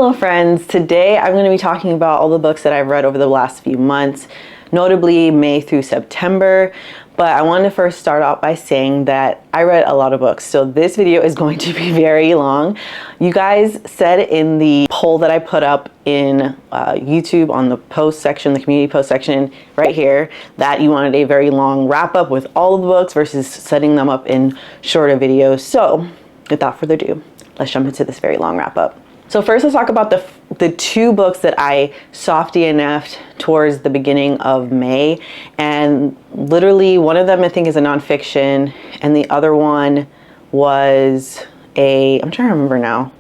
Hello friends, today I'm going to be talking about all the books that I've read over the last few months, notably May through September. But I wanted to first start out by saying that I read a lot of books, so this video is going to be very long. You guys said in the poll that I put up in YouTube on the post section, the community post section right here, that you wanted a very long wrap up with all of the books versus setting them up in shorter videos. So without further ado, let's jump into this very long wrap up. So first, let's talk about the two books that I soft DNF'd towards the beginning of May. And literally one of them I think is a nonfiction, and the other one was I'm trying to remember now.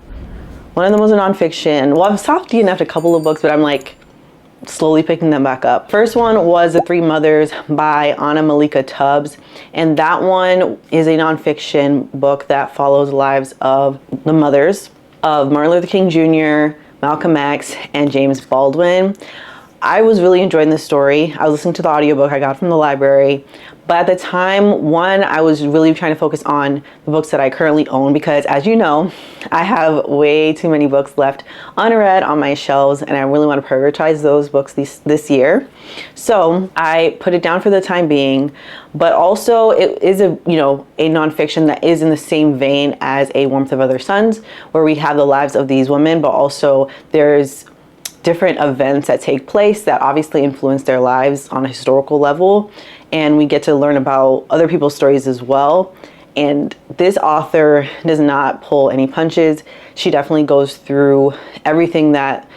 One of them was a nonfiction. Well, I've soft DNF'd a couple of books, but I'm like slowly picking them back up. First one was The Three Mothers by Anna Malika Tubbs. And that one is a nonfiction book that follows the lives of the mothers of Martin Luther King Jr., Malcolm X, and James Baldwin. I was really enjoying this story. I was listening to the audiobook I got from the library, but at the time, one, I was really trying to focus on the books that I currently own because, as you know, I have way too many books left unread on my shelves, and I really want to prioritize those books this year. So I put it down for the time being, but also it is a nonfiction that is in the same vein as A Warmth of Other Suns, where we have the lives of these women, but also there's different events that take place that obviously influence their lives on a historical level, and we get to learn about other people's stories as well. And this author does not pull any punches. She definitely goes through everything that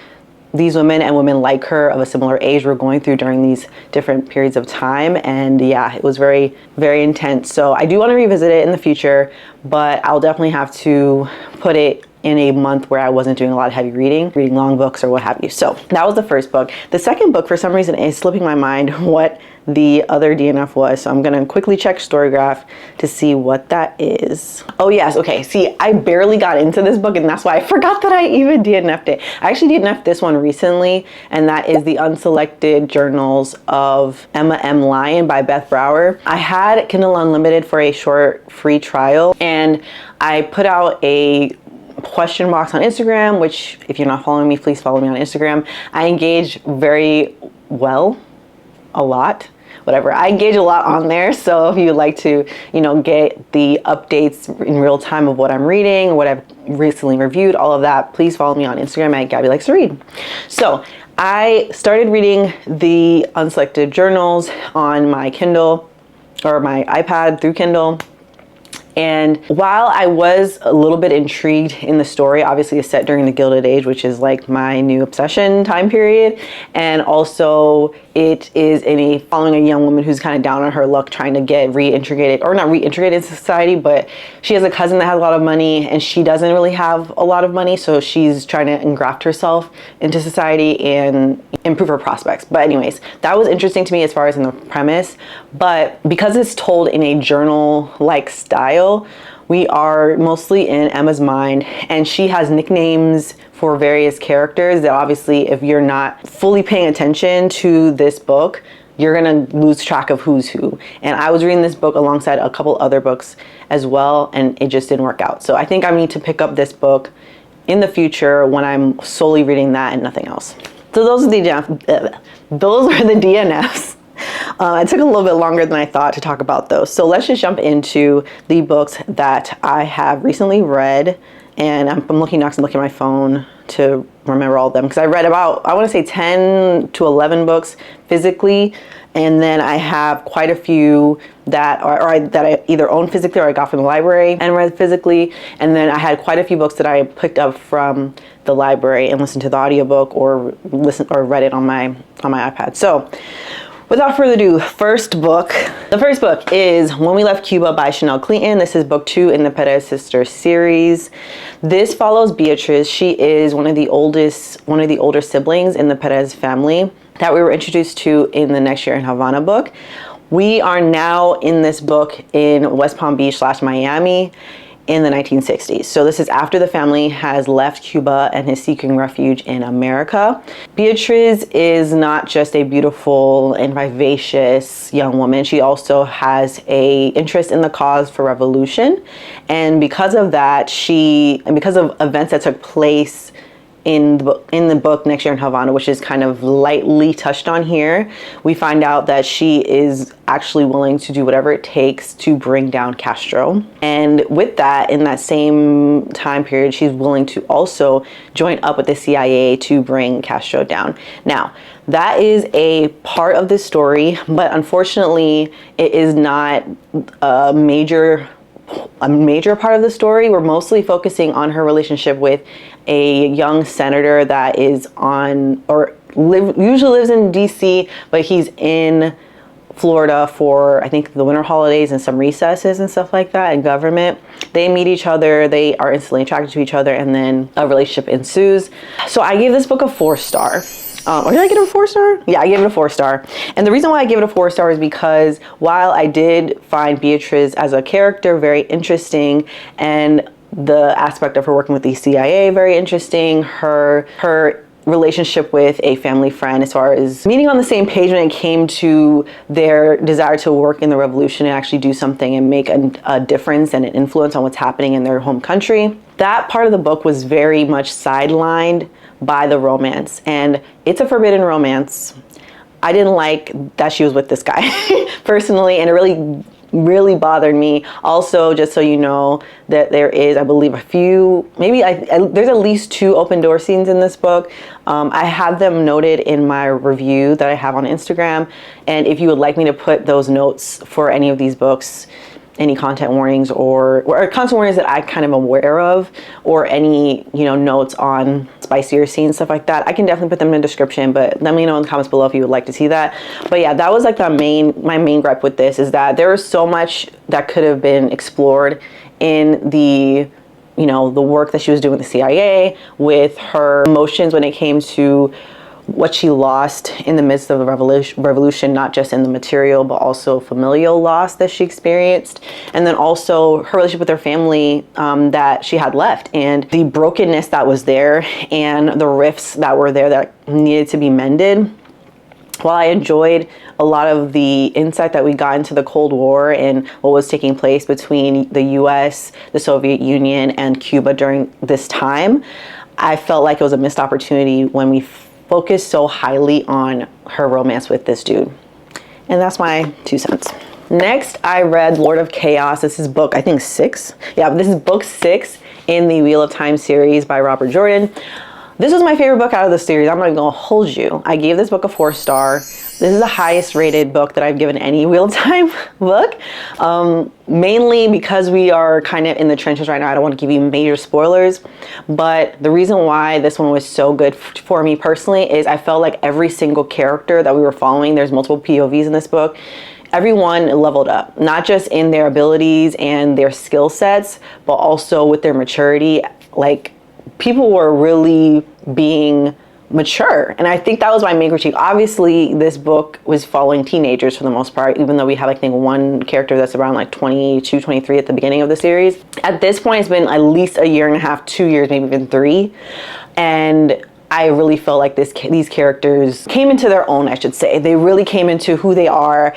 these women and women like her of a similar age were going through during these different periods of time. And yeah, it was very, very intense. So I do want to revisit it in the future, but I'll definitely have to put it in a month where I wasn't doing a lot of heavy reading long books or what have you. So that was the first book. The second book, for some reason, is slipping my mind what the other DNF was. So I'm gonna quickly check Storygraph to see what that is. Oh yes, okay. See, I barely got into this book, and that's why I forgot that I even DNF'd it. I actually DNF'd this one recently, and that is The Unselected Journals of Emma M. Lyon by Beth Brower. I had Kindle Unlimited for a short free trial, and I put out a question box on Instagram, which if you're not following me, please follow me on Instagram. I engage very well, a lot, whatever. I engage a lot on there. So if you'd like to, get the updates in real time of what I'm reading, what I've recently reviewed, all of that, please follow me on Instagram at GabbyLikesToRead. So I started reading the Unselected Journals on my Kindle or my iPad through Kindle. And while I was a little bit intrigued in the story, obviously it's set during the Gilded Age, which is like my new obsession time period. And also it is following a young woman who's kind of down on her luck, trying to get reintegrated, or not reintegrated into society, but she has a cousin that has a lot of money and she doesn't really have a lot of money. So she's trying to engraft herself into society and improve her prospects. But anyways, that was interesting to me as far as in the premise. But because it's told in a journal-like style, we are mostly in Emma's mind, and she has nicknames for various characters that obviously, if you're not fully paying attention to this book, you're gonna lose track of who's who. And I was reading this book alongside a couple other books as well, and it just didn't work out. So I think I need to pick up this book in the future when I'm solely reading that and nothing else. So those are the DNFs. It took a little bit longer than I thought to talk about those. So let's just jump into the books that I have recently read. And I'm looking next, I'm looking at my phone to remember all of them, because I read about, I want to say 10 to 11 books physically. And then I have quite a few that I either own physically or I got from the library and read physically. And then I had quite a few books that I picked up from the library and listened to the audiobook or read it on my iPad. So without further ado, the first book is When We Left Cuba by Chanel Cleaton. This is book 2 in the Perez Sisters series. This follows Beatriz. She is one of the older siblings in the Perez family that we were introduced to in the Next Year in Havana book. We are now in this book in West Palm Beach / Miami in the 1960s. So this is after the family has left Cuba and is seeking refuge in America. Beatriz is not just a beautiful and vivacious young woman. She also has a interest in the cause for revolution. And because of that, because of events that took place in the book Next Year in Havana, which is kind of lightly touched on here, we find out that she is actually willing to do whatever it takes to bring down Castro. And with that, in that same time period, she's willing to also join up with the CIA to bring Castro down. Now, that is a part of this story, but unfortunately, it is not a major part of the story. We're mostly focusing on her relationship with a young senator that is usually lives in DC, but he's in Florida for, I think, the winter holidays and some recesses and stuff like that in government. They meet each other, they are instantly attracted to each other, and then a relationship ensues. So I gave this book a 4-star. Or did I give it a 4-star? Yeah, I gave it a 4-star. And the reason why I gave it a 4-star is because while I did find Beatrice as a character very interesting, and the aspect of her working with the CIA very interesting, her relationship with a family friend as far as meeting on the same page when it came to their desire to work in the revolution and actually do something and make a difference and an influence on what's happening in their home country. That part of the book was very much sidelined by the romance, and it's a forbidden romance. I didn't like that she was with this guy personally, and it really bothered me. Also, just so you know, that there is, I believe, there's at least 2 open door scenes in this book. I have them noted in my review that I have on Instagram, and if you would like me to put those notes for any of these books, any content warnings or content warnings that I kind of aware of, or any, notes on spicier scenes, stuff like that, I can definitely put them in the description, but let me know in the comments below if you would like to see that. But yeah, that was like my main gripe with this, is that there is so much that could have been explored in the work that she was doing with the CIA, with her emotions when it came to what she lost in the midst of the revolution, not just in the material, but also familial loss that she experienced. And then also her relationship with her family that she had left, and the brokenness that was there, and the rifts that were there that needed to be mended. While I enjoyed a lot of the insight that we got into the Cold War and what was taking place between the US, the Soviet Union, and Cuba during this time, I felt like it was a missed opportunity when we focused so highly on her romance with this dude. And that's my 2 cents. Next, I read Lord of Chaos. This is book, I think 6. Yeah, this is book 6 in the Wheel of Time series by Robert Jordan. This was my favorite book out of the series. I'm not even gonna hold you. I gave this book a 4-star. This is the highest rated book that I've given any Wheel of Time book. Mainly because we are kind of in the trenches right now. I don't want to give you major spoilers, but the reason why this one was so good for me personally is I felt like every single character that we were following, there's multiple POVs in this book, everyone leveled up, not just in their abilities and their skill sets, but also with their maturity. Like, people were really being mature, and I think that was my main critique. Obviously, this book was following teenagers for the most part, even though we have, I think, one character that's around like 22, 23 at the beginning of the series. At this point, it's been at least a year and a half, 2 years, maybe even 3, and I really felt like these characters came into their own, I should say. They really came into who they are,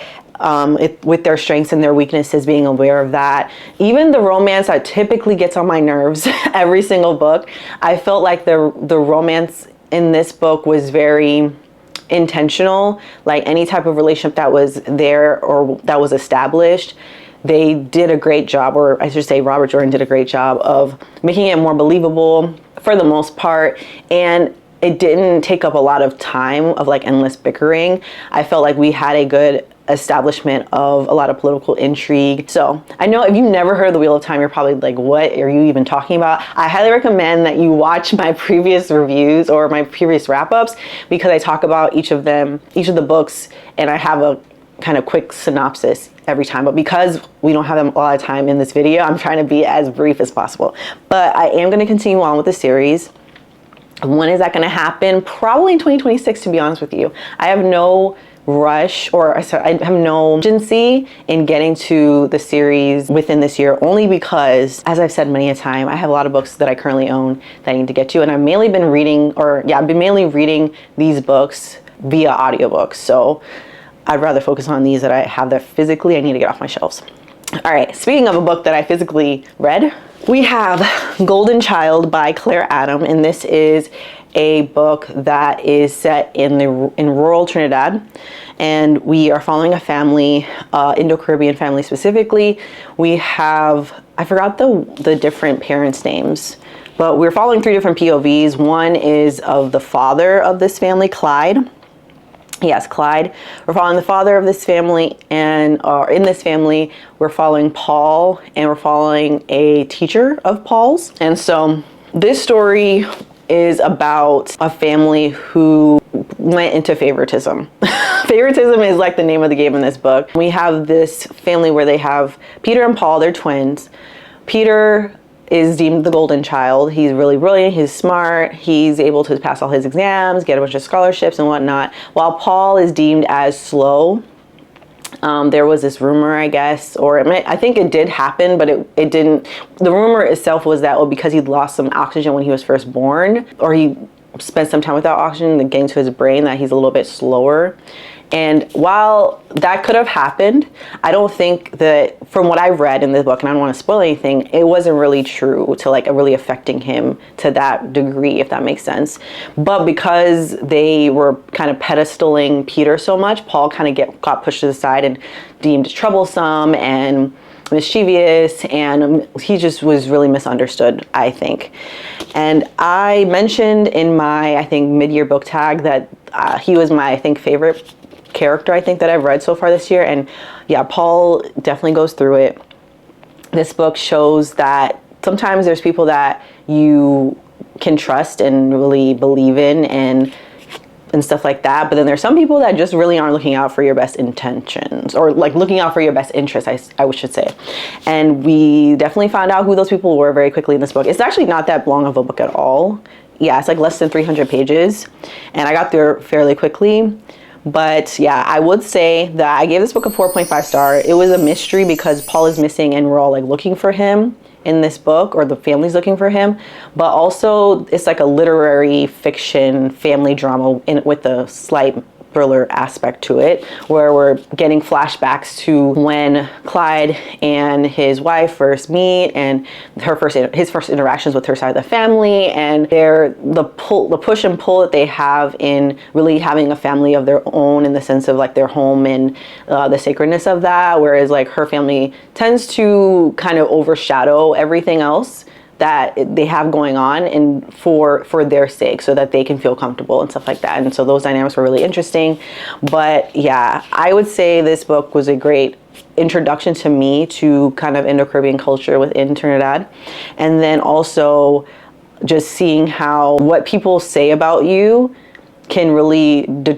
with their strengths and their weaknesses, being aware of that. Even the romance that typically gets on my nerves every single book, I felt like the romance in this book was very intentional. Like, any type of relationship that was there or that was established, they did a great job, or I should say Robert Jordan did a great job of making it more believable for the most part. And it didn't take up a lot of time of like endless bickering. I felt like we had a good establishment of a lot of political intrigue. So I know if you've never heard of the Wheel of Time, you're probably like, what are you even talking about? I highly recommend that you watch my previous reviews or my previous wrap-ups, because I talk about each of the books, and I have a kind of quick synopsis every time. But because we don't have a lot of time in this video, I'm trying to be as brief as possible. But I am going to continue on with the series. When is that going to happen? Probably in 2026, to be honest with you. I have no rush, or I have no urgency in getting to the series within this year, only because, as I've said many a time, I have a lot of books that I currently own that I need to get to, and I've mainly been reading, I've been mainly reading these books via audiobooks. So I'd rather focus on these that I have that physically I need to get off my shelves. All right, speaking of a book that I physically read, we have Golden Child by Claire Adam, and this is a book that is set in rural Trinidad, and we are following a family, Indo-Caribbean family specifically. We have, I forgot the different parents' names, but we're following 3 different POVs. One is of the father of this family, Clyde. Yes, Clyde. We're following the father of this family, and in this family, we're following Paul, and we're following a teacher of Paul's. And so this story is about a family who went into favoritism. Favoritism is like the name of the game in this book. We have this family where they have Peter and Paul, they're twins. Peter is deemed the golden child. He's really brilliant, he's smart, he's able to pass all his exams, get a bunch of scholarships and whatnot, while Paul is deemed as slow. There was this rumor, I guess, or I think it did happen, but it didn't. The rumor itself was that, because he lost some oxygen when he was first born, or he spent some time without oxygen and getting to his brain, that he's a little bit slower. And while that could have happened, I don't think that, from what I've read in this book, and I don't want to spoil anything, it wasn't really true to like really affecting him to that degree, if that makes sense. But because they were kind of pedestaling Peter so much, Paul kind of got pushed to the side and deemed troublesome and mischievous, and he just was really misunderstood, I think. And I mentioned in my, I think, mid-year book tag that he was my, I think, favorite character, I think, that I've read so far this year. And yeah, Paul definitely goes through it. This book shows that sometimes there's people that you can trust and really believe in and stuff like that, but then there's some people that just really aren't looking out for your best intentions, or like looking out for your best interests, I should say. And we definitely found out who those people were very quickly in this book. It's actually not that long of a book at all. Yeah, it's like less than 300 pages, and I got through it fairly quickly. But yeah, I would say that I gave this book a 4.5 star. It was a mystery because Paul is missing and we're all like looking for him in this book, or the family's looking for him. But also it's like a literary fiction family drama with a slight thriller aspect to it, where we're getting flashbacks to when Clyde and his wife first meet, and his first interactions with her side of the family, and the push and pull that they have in really having a family of their own, in the sense of like their home and the sacredness of that, whereas like her family tends to kind of overshadow everything else that they have going on, and for their sake, so that they can feel comfortable and stuff like that. And so those dynamics were really interesting. But yeah, I would say this book was a great introduction to me to kind of Indo-Caribbean culture within Trinidad. And then also just seeing how what people say about you can really, and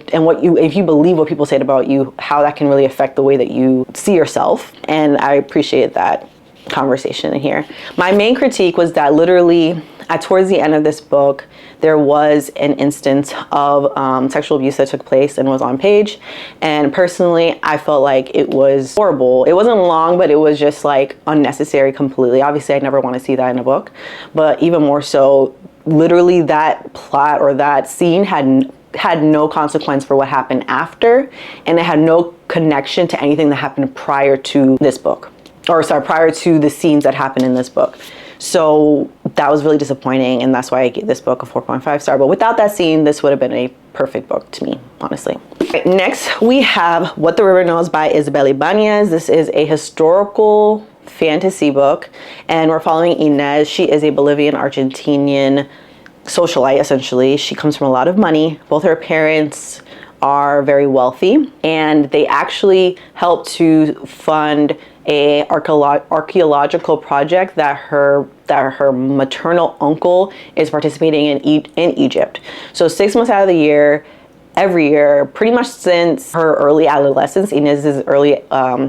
if you believe what people say about you, how that can really affect the way that you see yourself. And I appreciate that conversation in here. My main critique was that literally towards the end of this book, there was an instance of sexual abuse that took place and was on page. And personally, I felt like it was horrible. It wasn't long, but it was just like unnecessary completely. Obviously, I never want to see that in a book, but even more so, literally that plot or that scene had no consequence for what happened after, and it had no connection to anything that happened prior to this book. Or sorry, prior to the scenes that happened in this book. So that was really disappointing, and that's why I gave this book a 4.5 star. But without that scene, this would have been a perfect book to me, honestly. Right, next, we have What the River Knows by Isabel Ibanez. This is a historical fantasy book, and we're following Inez. She is a Bolivian-Argentinian socialite, essentially. She comes from a lot of money. Both her parents are very wealthy, and they actually help to fund a archaeological project that her maternal uncle is participating in Egypt. So 6 months out of the year, every year, pretty much since her early adolescence, Inez's early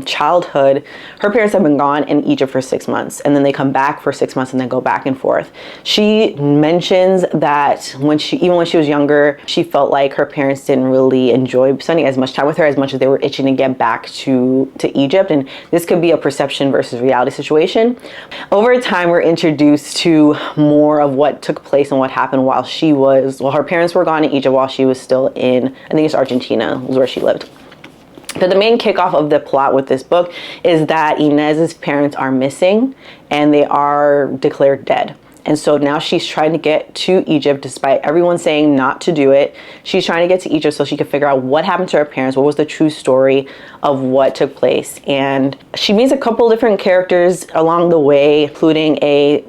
childhood, her parents have been gone in Egypt for 6 months, and then they come back for 6 months and then go back and forth. She mentions that even when she was younger, she felt like her parents didn't really enjoy spending as much time with her as much as they were itching to get back to Egypt. And this could be a perception versus reality situation. Over time, we're introduced to more of what took place and what happened while her parents were gone in Egypt while she was still in, I think it's Argentina, was where she lived. But the main kickoff of the plot with this book is that Inez's parents are missing and they are declared dead. And so now she's trying to get to Egypt despite everyone saying not to do it. She's trying to get to Egypt so she can figure out what happened to her parents, what was the true story of what took place. And she meets a couple different characters along the way, including a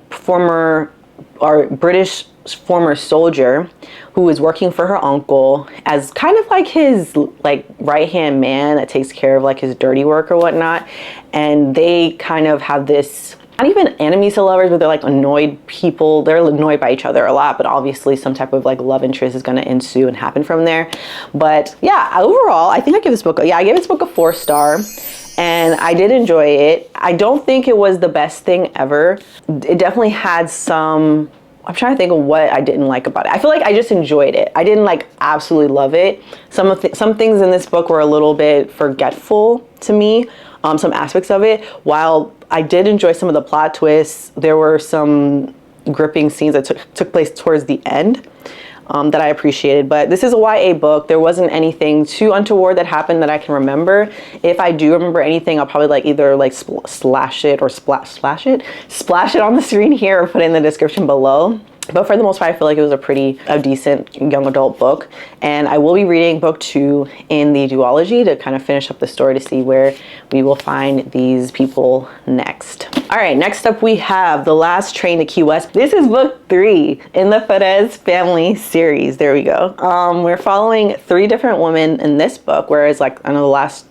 British former soldier who is working for her uncle as kind of like his right-hand man that takes care of like his dirty work or whatnot. And they kind of have this, not even enemies to lovers, but they're like annoyed people. They're annoyed by each other a lot, but obviously some type of like love interest is going to ensue and happen from there. But yeah, overall, I think I give this book, I gave this book a 4-star. And I did enjoy it. I don't think it was the best thing ever. It definitely had some, I'm trying to think of what I didn't like about it. I feel like I just enjoyed it. I didn't like absolutely love it. Some things in this book were a little bit forgetful to me, some aspects of it. While I did enjoy some of the plot twists, there were some gripping scenes that took place towards the end that I appreciated. But this is a YA book. There wasn't anything too untoward that happened that I can remember. If I do remember anything, I'll probably like either like splash it on the screen here or put it in the description below. But for the most part, I feel like it was a decent young adult book. And I will be reading book 2 in the duology to kind of finish up the story to see where we will find these people next. All right, next up we have The Last Train to Key West. This is book 3 in the Perez family series. There we go. We're following 3 different women in this book, whereas like I know the last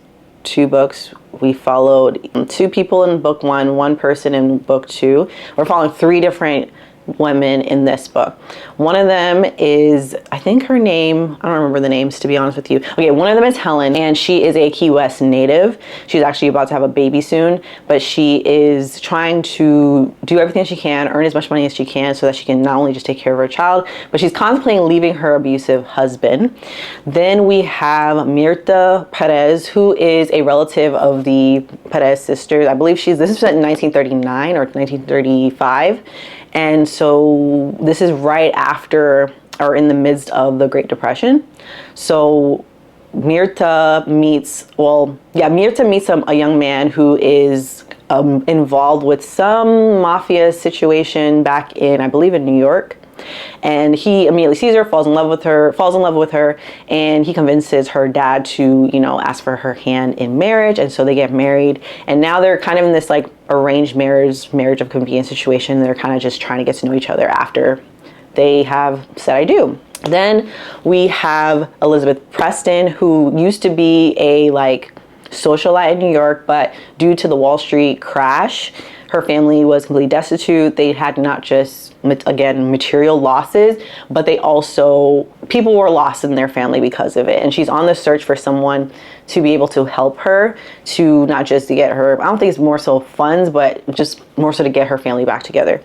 2 books we followed 2 people in book 1, 1 person in book 2. We're following 3 different women in this book. One of them is, I think her name, I don't remember the names to be honest with you. Okay, one of them is Helen, and she is a Key West native. She's actually about to have a baby soon, but she is trying to do everything she can, earn as much money as she can so that she can not only just take care of her child, but she's contemplating leaving her abusive husband. Then we have Mirta Perez, who is a relative of the Perez sisters. I believe this is set in 1939 or 1935. And so this is right after or in the midst of the Great Depression. So Mirta meets a young man who is involved with some mafia situation back in, I believe, in New York. And he immediately sees her, falls in love with her, and he convinces her dad to, ask for her hand in marriage. And so they get married, and now they're kind of in this like arranged marriage of convenience situation. They're kind of just trying to get to know each other after they have said I do. Then we have Elizabeth Preston, who used to be a like socialite in New York, but due to the Wall Street crash, her family was completely destitute. They had not just, again, material losses, but people were lost in their family because of it. And she's on the search for someone to be able to help her, to not just to get her, I don't think it's more so funds, but just more so to get her family back together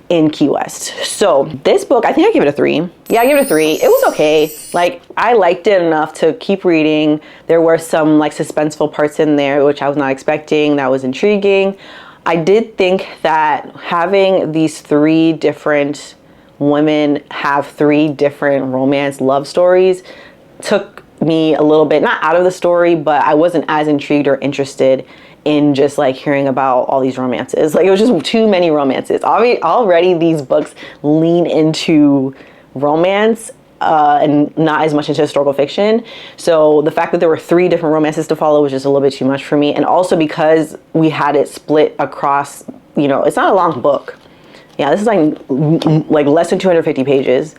in Key West. So this book, I think I give it a 3. Yeah, I give it a 3. It was okay. Like, I liked it enough to keep reading. There were some like suspenseful parts in there, which I was not expecting. That was intriguing. I did think that having these 3 different women have 3 different romance love stories took me a little bit, not out of the story, but I wasn't as intrigued or interested in just like hearing about all these romances. Like, it was just too many romances. Already these books lean into romance and not as much into historical fiction. So the fact that there were 3 different romances to follow was just a little bit too much for me. And also because we had it split across, it's not a long book. Yeah, this is like less than 250 pages.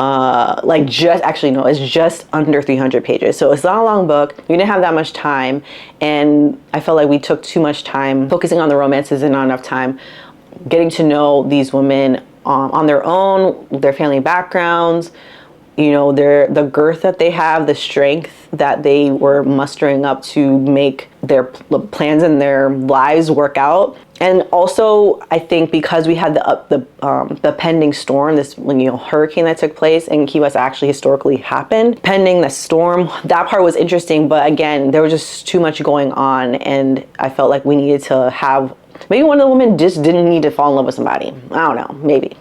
It's just under 300 pages. So it's not a long book. We didn't have that much time. And I felt like we took too much time focusing on the romances and not enough time getting to know these women on their own, their family backgrounds, the girth that they have, the strength that they were mustering up to make their plans and their lives work out. And also, I think because we had the pending storm, this hurricane that took place in Key West actually historically happened. Pending the storm, that part was interesting, but again, there was just too much going on, and I felt like we needed to have, maybe one of the women just didn't need to fall in love with somebody. I don't know, maybe.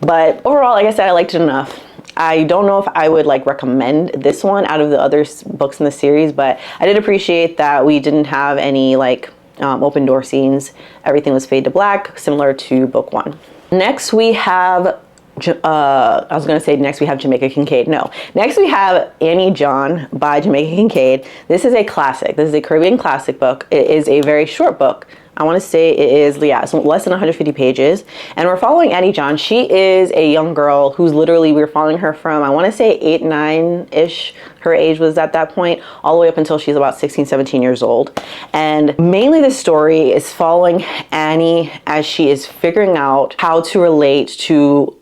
But overall, like I said, I liked it enough. I don't know if I would like recommend this one out of the other books in the series, but I did appreciate that we didn't have any like open door scenes. Everything was fade to black, similar to book 1. Next we have I was going to say next we have Jamaica Kincaid. No. Next we have Annie John by Jamaica Kincaid. This is a classic. This is a Caribbean classic book. It is a very short book. I want to say it is, yeah, it's less than 150 pages. And we're following Annie John. She is a young girl who's literally, we're following her from, I want to say 8, 9-ish. Her age was at that point, all the way up until she's about 16, 17 years old. And mainly the story is following Annie as she is figuring out how to relate to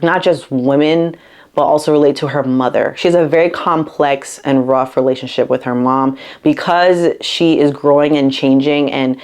not just women, but also relate to her mother. She has a very complex and rough relationship with her mom because she is growing and changing, and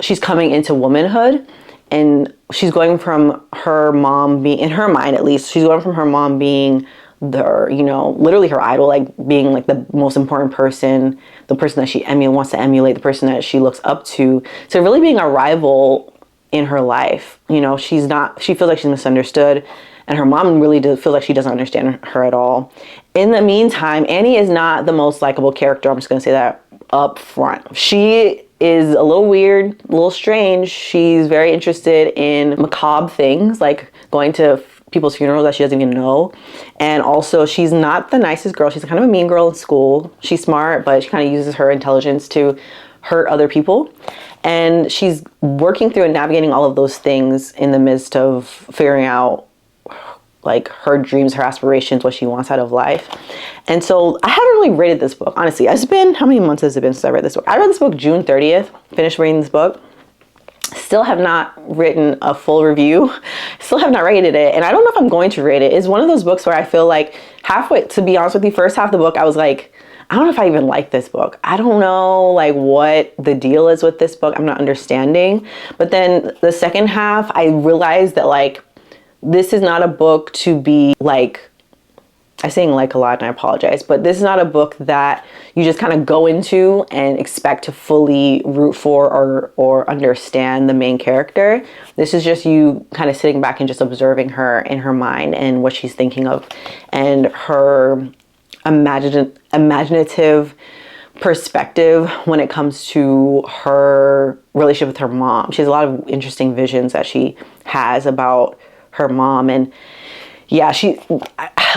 she's coming into womanhood, and she's going from her mom being, in her mind at least, she's going from her mom being literally her idol, like being like the most important person, the person that she wants to emulate, the person that she looks up to really being a rival in her life. She feels like she's misunderstood, and her mom really feels like she doesn't understand her at all. In the meantime, Annie is not the most likable character. I'm just going to say that up front. She is a little weird, a little strange. She's very interested in macabre things, like going to people's funerals that she doesn't even know. And also, she's not the nicest girl. She's kind of a mean girl in school. She's smart, but she kind of uses her intelligence to hurt other people. And she's working through and navigating all of those things in the midst of figuring out like her dreams, her aspirations, what she wants out of life. And so I haven't really rated this book, honestly. It's been, how many months has it been since I read this book? I read this book June 30th, finished reading this book. Still have not written a full review. Still have not rated it. And I don't know if I'm going to rate it. It's one of those books where I feel like halfway, to be honest with you, first half of the book, I was like, I don't know if I even like this book. I don't know like what the deal is with this book. I'm not understanding. But then the second half, I realized that like, this is not a book to be like, I'm saying like a lot and I apologize, but this is not a book that you just kind of go into and expect to fully root for or understand the main character. This is just you kind of sitting back and just observing her in her mind and what she's thinking of, and her imaginative perspective when it comes to her relationship with her mom. She has a lot of interesting visions that she has about her mom. And yeah,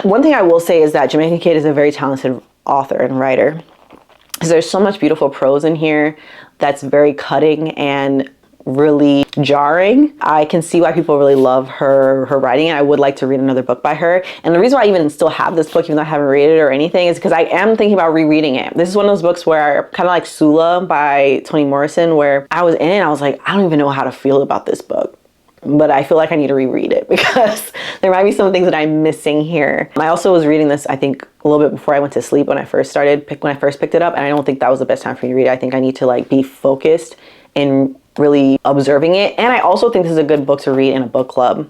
one thing I will say is that Jamaica Kincaid is a very talented author and writer. There's so much beautiful prose in here that's very cutting and really jarring. I can see why people really love her writing, and I would like to read another book by her. And the reason why I even still have this book, even though I haven't read it or anything, is because I am thinking about rereading it. This is one of those books where, kind of like Sula by Toni Morrison, where I was in it and I was like, I don't even know how to feel about this book, but I feel like I need to reread it because there might be some things that I'm missing here. I also was reading this, I think, a little bit before I went to sleep when I first picked it up, and I don't think that was the best time for me to read it. I think I need to like be focused and really observing it. And I also think this is a good book to read in a book club.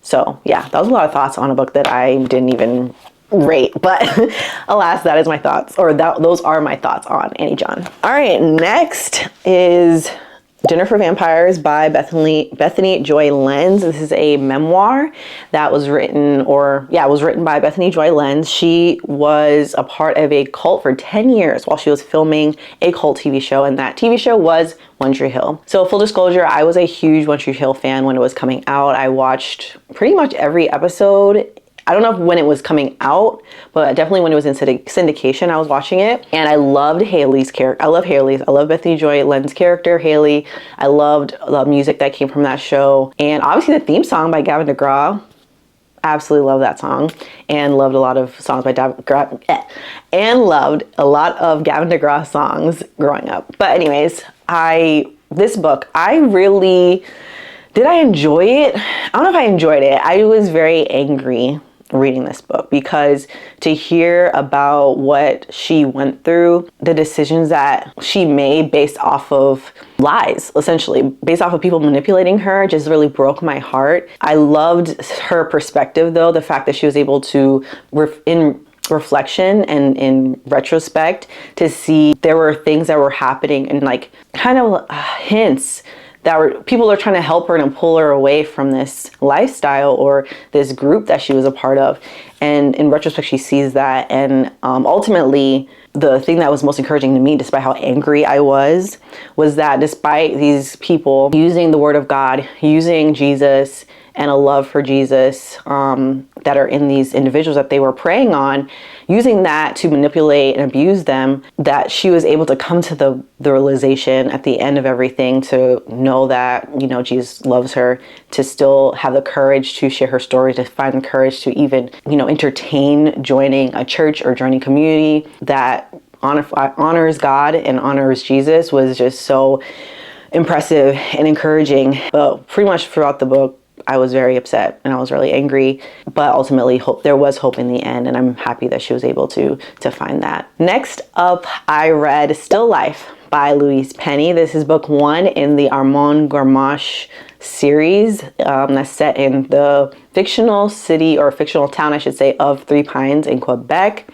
So yeah, that was a lot of thoughts on a book that I didn't even rate, but alas, that is my thoughts, or those are my thoughts on Annie John. All right, next is Dinner for Vampires by Bethany Joy Lenz. This is a memoir that was written, by Bethany Joy Lenz. She was a part of a cult for 10 years while she was filming a cult TV show, and that TV show was One Tree Hill. So full disclosure, I was a huge One Tree Hill fan when it was coming out. I watched pretty much every episode. I don't know when it was coming out, but definitely when it was in syndication, I was watching it. And I loved Haley's character. I love Haley's. I love Bethany Joy Lenz's character, Haley. I loved the music that came from that show. And obviously the theme song by Gavin DeGraw. Absolutely love that song. And loved a lot of songs by Gavin DeGraw songs growing up. But anyways, this book, did I enjoy it? I don't know if I enjoyed it. I was very angry reading this book because to hear about what she went through, the decisions that she made based off of lies, essentially, based off of people manipulating her, just really broke my heart. I loved her perspective though, the fact that she was able to, in reflection and in retrospect, to see there were things that were happening and like kind of hints people are trying to help her and pull her away from this lifestyle or this group that she was a part of. And in retrospect, she sees that. And ultimately, the thing that was most encouraging to me, despite how angry I was that despite these people using the word of God, using Jesus and a love for Jesus that are in these individuals that they were preying on, using that to manipulate and abuse them, that she was able to come to the realization at the end of everything to know that, Jesus loves her, to still have the courage to share her story, to find the courage to even, entertain joining a church or joining community that honors God and honors Jesus, was just so impressive and encouraging. But pretty much throughout the book, I was very upset and I was really angry, but ultimately there was hope in the end, and I'm happy that she was able to find that. Next up, I read Still Life by Louise Penny. This is book 1 in the Armand Garmache series that's set in the fictional city, or fictional town, I should say, of Three Pines in Quebec.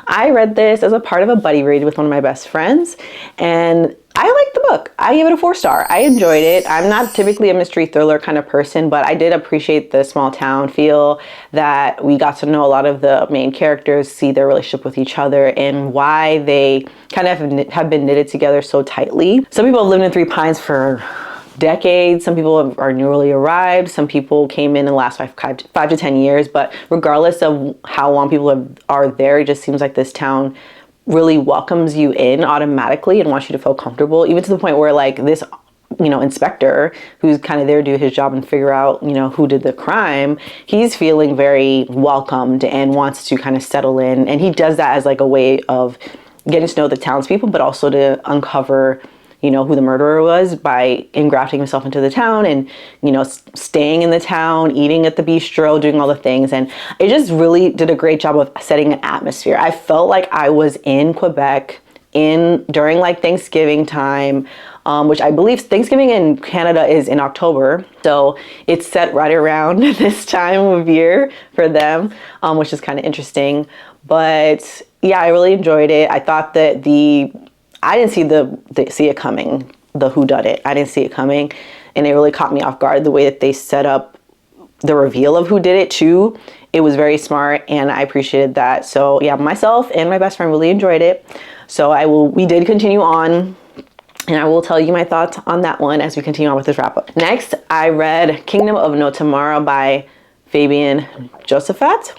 I read this as a part of a buddy read with one of my best friends, and I liked the book. I gave it a 4-star. I enjoyed it. I'm not typically a mystery thriller kind of person, but I did appreciate the small town feel, that we got to know a lot of the main characters, see their relationship with each other, and why they kind of have been knitted together so tightly. Some people have lived in Three Pines for decades. Some people are newly arrived. Some people came in the last 5 to 10 years. But regardless of how long people are there, it just seems like this town really welcomes you in automatically and wants you to feel comfortable, even to the point where, like, this inspector who's kind of there to do his job and figure out who did the crime, he's feeling very welcomed and wants to kind of settle in, and he does that as like a way of getting to know the townspeople, but also to uncover who the murderer was by engrafting himself into the town and, staying in the town, eating at the bistro, doing all the things. And it just really did a great job of setting an atmosphere. I felt like I was in Quebec during like Thanksgiving time, which I believe Thanksgiving in Canada is in October. So it's set right around this time of year for them, which is kind of interesting. But yeah, I really enjoyed it. I thought that I didn't see it coming, the whodunit. I didn't see it coming, and it really caught me off guard, the way that they set up the reveal of who did it too. It was very smart, and I appreciated that. So yeah, myself and my best friend really enjoyed it. So we did continue on, and I will tell you my thoughts on that one as we continue on with this wrap up. Next, I read Kingdom of No Tomorrow by Fabian Josephat.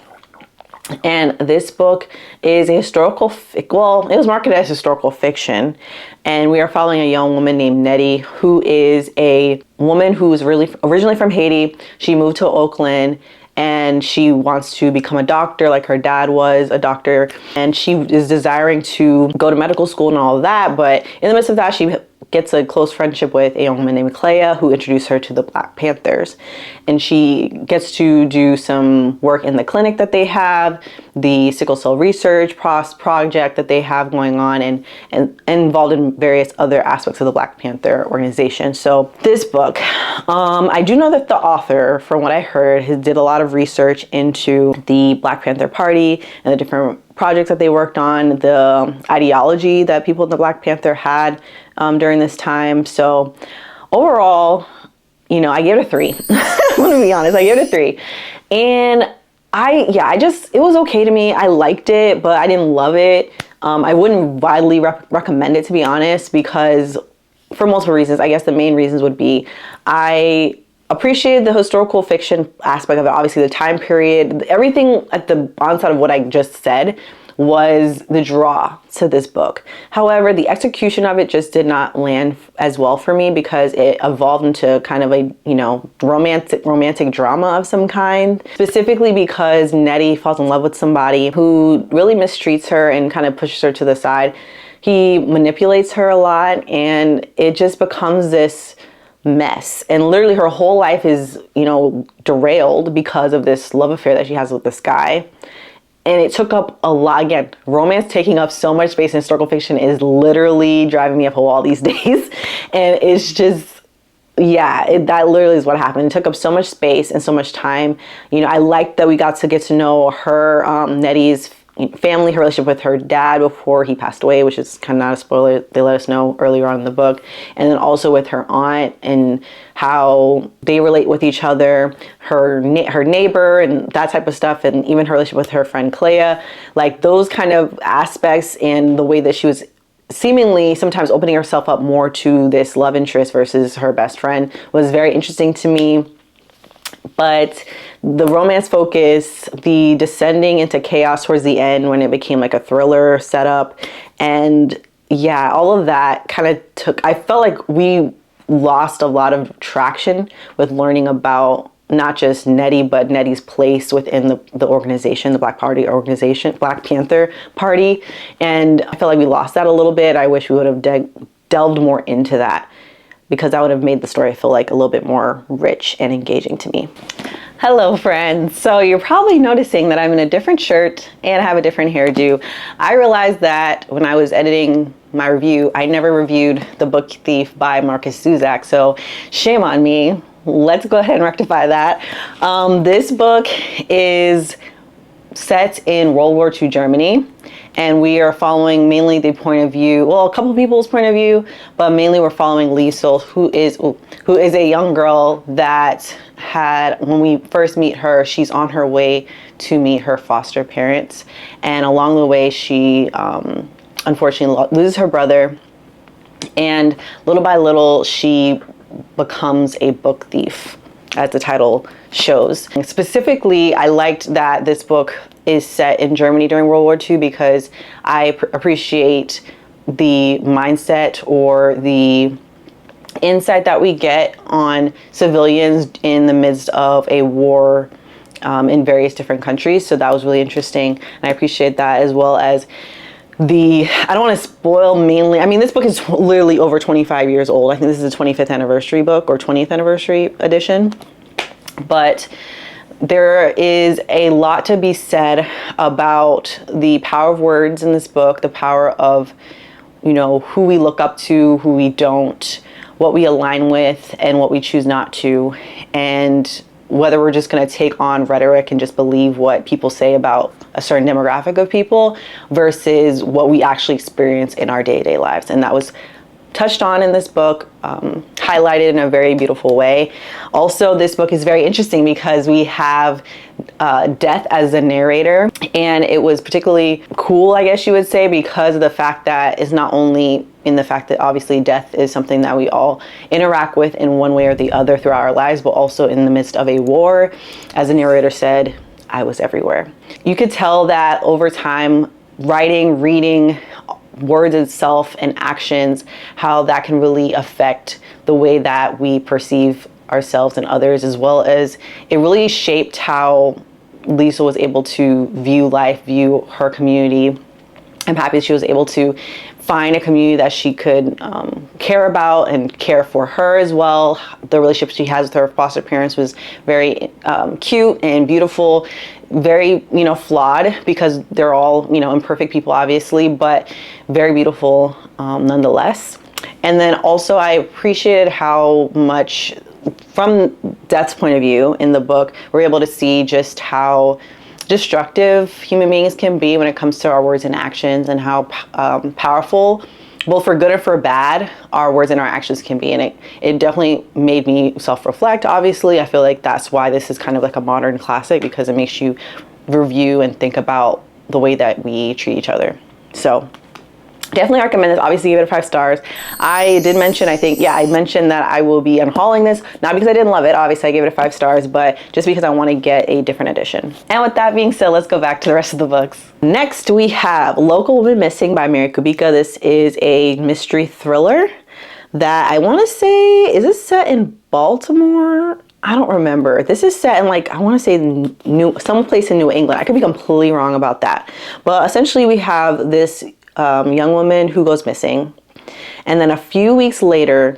And this book is a it was marketed as historical fiction. And we are following a young woman named Nettie, who is a woman who's really originally from Haiti. She moved to Oakland, and she wants to become a doctor like her dad was a doctor. And she is desiring to go to medical school and all of that. But in the midst of that, she gets a close friendship with a young woman named Clea, who introduced her to the Black Panthers. And she gets to do some work in the clinic that they have, the sickle cell research project that they have going on, and involved in various other aspects of the Black Panther organization. So this book, I do know that the author, from what I heard, did a lot of research into the Black Panther Party and the different projects that they worked on, the ideology that people in the Black Panther had during this time. So overall, I gave it a 3. I'm gonna be honest, I gave it a 3. And it was okay to me. I liked it, but I didn't love it. I wouldn't widely recommend it, to be honest, because for multiple reasons. I guess the main reasons would be, I appreciated the historical fiction aspect of it. Obviously, the time period, everything at the onset of what I just said was the draw to this book. However, the execution of it just did not land as well for me, because it evolved into kind of a, romantic drama of some kind. Specifically because Nettie falls in love with somebody who really mistreats her and kind of pushes her to the side. He manipulates her a lot, and it just becomes this mess. And literally her whole life is, derailed because of this love affair that she has with this guy. And it took up a lot. Again, romance taking up so much space in historical fiction is literally driving me up a wall these days. And it's just, that literally is what happened. It took up so much space and so much time. I liked that we got to get to know her, Nettie's family, her relationship with her dad before he passed away, which is kind of not a spoiler. They let us know earlier on in the book. And then also with her aunt and how they relate with each other, her neighbor and that type of stuff, and even her relationship with her friend Clea. Like those kind of aspects and the way that she was seemingly sometimes opening herself up more to this love interest versus her best friend was very interesting to me. But the romance focus, the descending into chaos towards the end when it became like a thriller setup, and yeah, all of that kind of I felt like we lost a lot of traction with learning about not just Nettie, but Nettie's place within the organization, the Black Panther Party. And I feel like we lost that a little bit. I wish we would have delved more into that, because that would have made the story feel like a little bit more rich and engaging to me. Hello friends. So you're probably noticing that I'm in a different shirt and I have a different hairdo. I realized that when I was editing my review, I never reviewed The Book Thief by Marcus Zusak, so shame on me. Let's go ahead and rectify that. This book is set in World War II Germany, and we are following mainly the point of view, well, a couple of people's point of view, but mainly we're following Liesel, who is a young girl that when we first meet her, she's on her way to meet her foster parents, and along the way she unfortunately loses her brother, and little by little she becomes a book thief, as the title shows. And specifically, I liked that this book is set in Germany during World War II because I appreciate the mindset or the insight that we get on civilians in the midst of a war in various different countries. So that was really interesting, and I appreciate that, as well as I don't want to spoil mainly. I mean, this book is literally over 25 years old. I think this is a 25th anniversary book or 20th anniversary edition. But there is a lot to be said about the power of words in this book, the power of, who we look up to, who we don't, what we align with, and what we choose not to, and whether we're just going to take on rhetoric and just believe what people say about a certain demographic of people versus what we actually experience in our day-to-day lives. And that was touched on in this book, highlighted in a very beautiful way. Also, this book is very interesting because we have Death as the narrator, and it was particularly cool, I guess you would say, because of the fact that it's not only in the fact that obviously death is something that we all interact with in one way or the other throughout our lives, but also in the midst of a war. As the narrator said, I was everywhere. You could tell that over time, writing, reading, words itself and actions, how that can really affect the way that we perceive ourselves and others, as well as it really shaped how Lisa was able to view life, view her community. I'm happy that she was able to find a community that she could care about and care for her as well. The relationship she has with her foster parents was very cute and beautiful, very, flawed because they're all, imperfect people, obviously, but very beautiful nonetheless. And then also I appreciated how much, from Death's point of view in the book, we're able to see just how destructive human beings can be when it comes to our words and actions, and how powerful, both for good and for bad, our words and our actions can be. And it definitely made me self-reflect. Obviously, I feel like that's why this is kind of like a modern classic, because it makes you review and think about the way that we treat each other. So definitely recommend this. Obviously give it 5 stars. I did mention, I mentioned that I will be unhauling this, not because I didn't love it, obviously I gave it 5 stars, but just because I want to get a different edition. And with that being said, let's go back to the rest of the books. Next we have Local Woman Missing by Mary Kubica. This is a mystery thriller that I want to say, is it set in Baltimore? I don't remember. This is set in I want to say someplace in New England. I could be completely wrong about that. But essentially we have this young woman who goes missing, and then a few weeks later,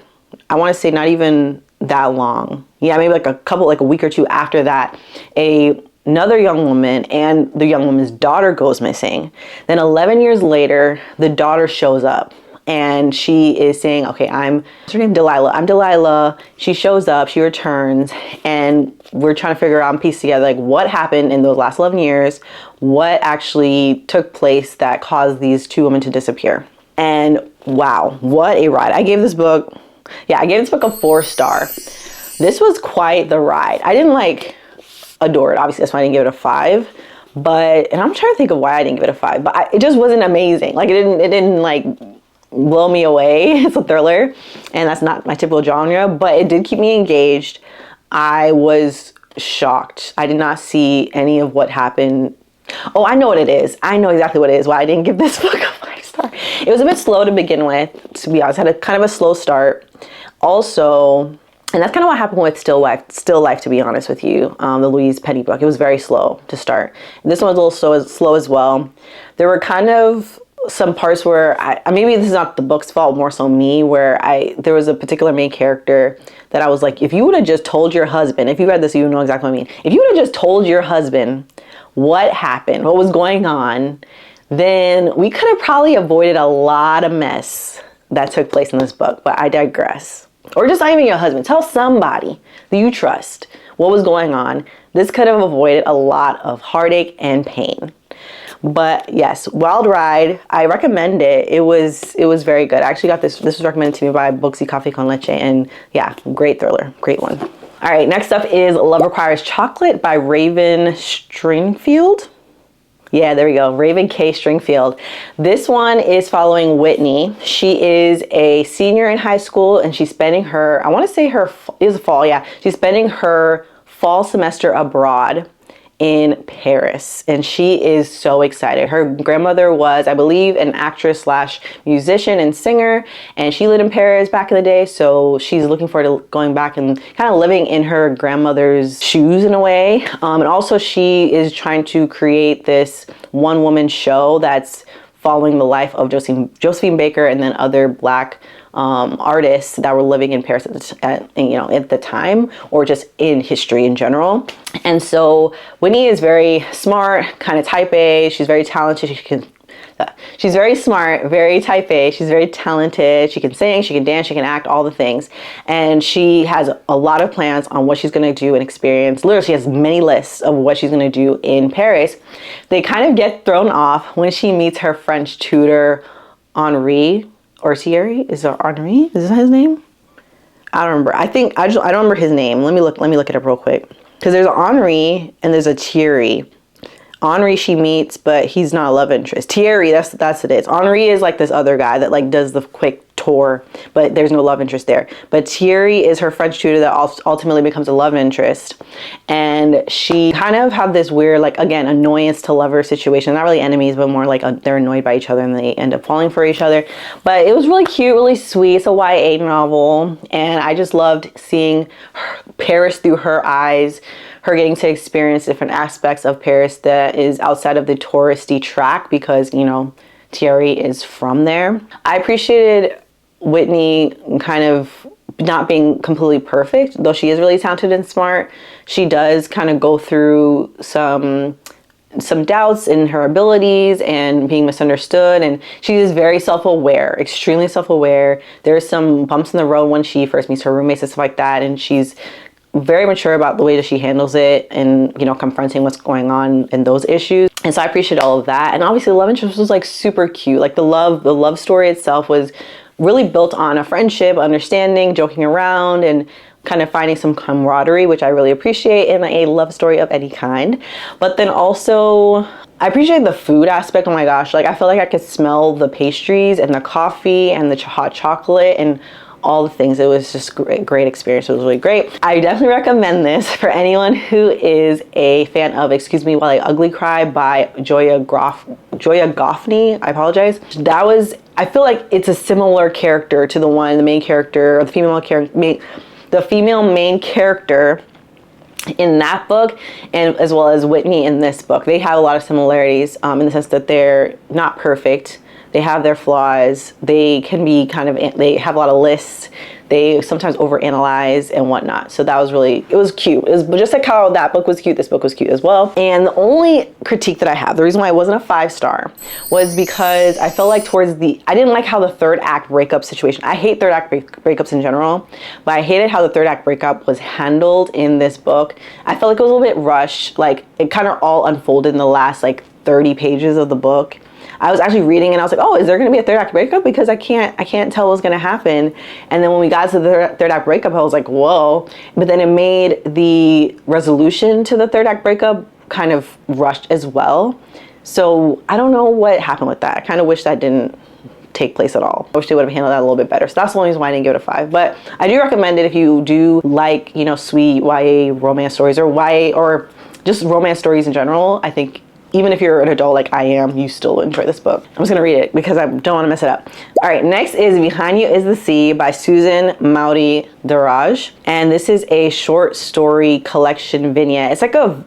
I want to say not even that long, maybe a week or two after that, another young woman and the young woman's daughter goes missing. Then 11 years later, the daughter shows up. and she is saying, okay, what's her name? Delilah. I'm Delilah. She shows up, she returns, and we're trying to figure out and piece together like what happened in those last 11 years, what actually took place that caused these two women to disappear. And wow, what a ride. I gave this book a 4-star. This was quite the ride. I didn't like adore it. Obviously, that's why I didn't give it a 5. But, and I'm trying to think of why I didn't give it a 5, but it just wasn't amazing. Like it didn't like blow me away. It's a thriller, and that's not my typical genre, but it did keep me engaged. I was shocked. I did not see any of what happened. Oh, I know what it is. I know exactly what it is. Why I didn't give this book a 5-star. It was a bit slow to begin with, to be honest. I had a kind of a slow start. Also, and that's kind of what happened with Still Life, to be honest with you, the Louise Penny book. It was very slow to start. This one was a little slow as well. There were kind of some parts where maybe this is not the book's fault, more so me, where there was a particular main character that I was like, if you would have just told your husband, if you read this, you know exactly what I mean. If you would have just told your husband what happened, what was going on, then we could have probably avoided a lot of mess that took place in this book, but I digress. Or just not even your husband. Tell somebody that you trust what was going on. This could have avoided a lot of heartache and pain. But yes, wild ride. I recommend it. It was very good. I actually got this. This was recommended to me by Booksy Coffee con Leche, and yeah, great thriller, great one. All right, next up is Love Requires Chocolate by Raven Stringfield. Yeah, there we go. Raven K. Stringfield. This one is following Whitney. She is a senior in high school, and she's spending her, I want to say fall, yeah. She's spending her fall semester abroad in Paris, and she is so excited. Her grandmother was, I believe, an actress slash musician and singer, and she lived in Paris back in the day, so she's looking forward to going back and kind of living in her grandmother's shoes in a way. And also she is trying to create this one-woman show that's following the life of Josephine Baker and then other Black artists that were living in Paris at the time, or just in history in general. And so Whitney is very smart, kind of type A. She's very talented. She's very smart, very type A. She's very talented. She can sing, she can dance, she can act, all the things. And she has a lot of plans on what she's going to do and experience. Literally, she has many lists of what she's going to do in Paris. They kind of get thrown off when she meets her French tutor, Henri, or Thierry. Is it Henri? Is that his name? I don't remember. I don't remember his name. Let me look it up real quick. Because there's an Henri and there's a Thierry. Henri she meets, but he's not a love interest. Thierry, that's it is. Henri is like this other guy that like does the quick tour, but there's no love interest there. But Thierry is her French tutor that ultimately becomes a love interest. And she kind of have this weird, like, again, annoyance to lover situation. Not really enemies, but more like they're annoyed by each other and they end up falling for each other. But it was really cute, really sweet. It's a YA novel. And I just loved seeing Paris through her eyes, her getting to experience different aspects of Paris that is outside of the touristy track because, you know, Thierry is from there. I appreciated Whitney kind of not being completely perfect, though she is really talented and smart. She does kind of go through some doubts in her abilities and being misunderstood, and she is very self-aware, extremely self-aware. There's some bumps in the road when she first meets her roommates and stuff like that, and she's very mature about the way that she handles it and, you know, confronting what's going on in those issues. And so I appreciate all of that. And obviously the love interest was like super cute. Like the love story itself was really built on a friendship, understanding, joking around, and kind of finding some camaraderie, which I really appreciate in a love story of any kind. But then also I appreciate the food aspect. Oh my gosh, like I feel like I could smell the pastries and the coffee and the hot chocolate and all the things. It was just great experience. It was really great. I definitely recommend this for anyone who is a fan of Excuse Me While I Ugly Cry by Joya Goffney. I apologize. I feel like it's a similar character to the main character, or the female main character in that book, and as well as Whitney in this book. They have a lot of similarities in the sense that they're not perfect. They have their flaws. They can be they have a lot of lists. they sometimes overanalyze and whatnot. So that was really, it was cute. It was just like how that book was cute, this book was cute as well. And the only critique that I have, the reason why it wasn't a 5-star, was because I felt like I didn't like how the third act breakup situation, I hate third act breakups in general, but I hated how the third act breakup was handled in this book. I felt like it was a little bit rushed, like it kind of all unfolded in the last like 30 pages of the book. I was actually reading and I was like, oh, is there going to be a third act breakup? Because I can't tell what's going to happen. And then when we got to the third act breakup, I was like, whoa. But then it made the resolution to the third act breakup kind of rushed as well. So I don't know what happened with that. I kind of wish that didn't take place at all. I wish they would have handled that a little bit better. So that's the only reason why I didn't give it a 5. But I do recommend it if you do like, you know, sweet YA romance stories or YA or just romance stories in general. I think even if you're an adult like I am, you still enjoy this book. I'm just gonna read it because I don't wanna mess it up. All right, next is Behind You is the Sea by Susan Moudi Daraj. And this is a short story collection vignette. It's like a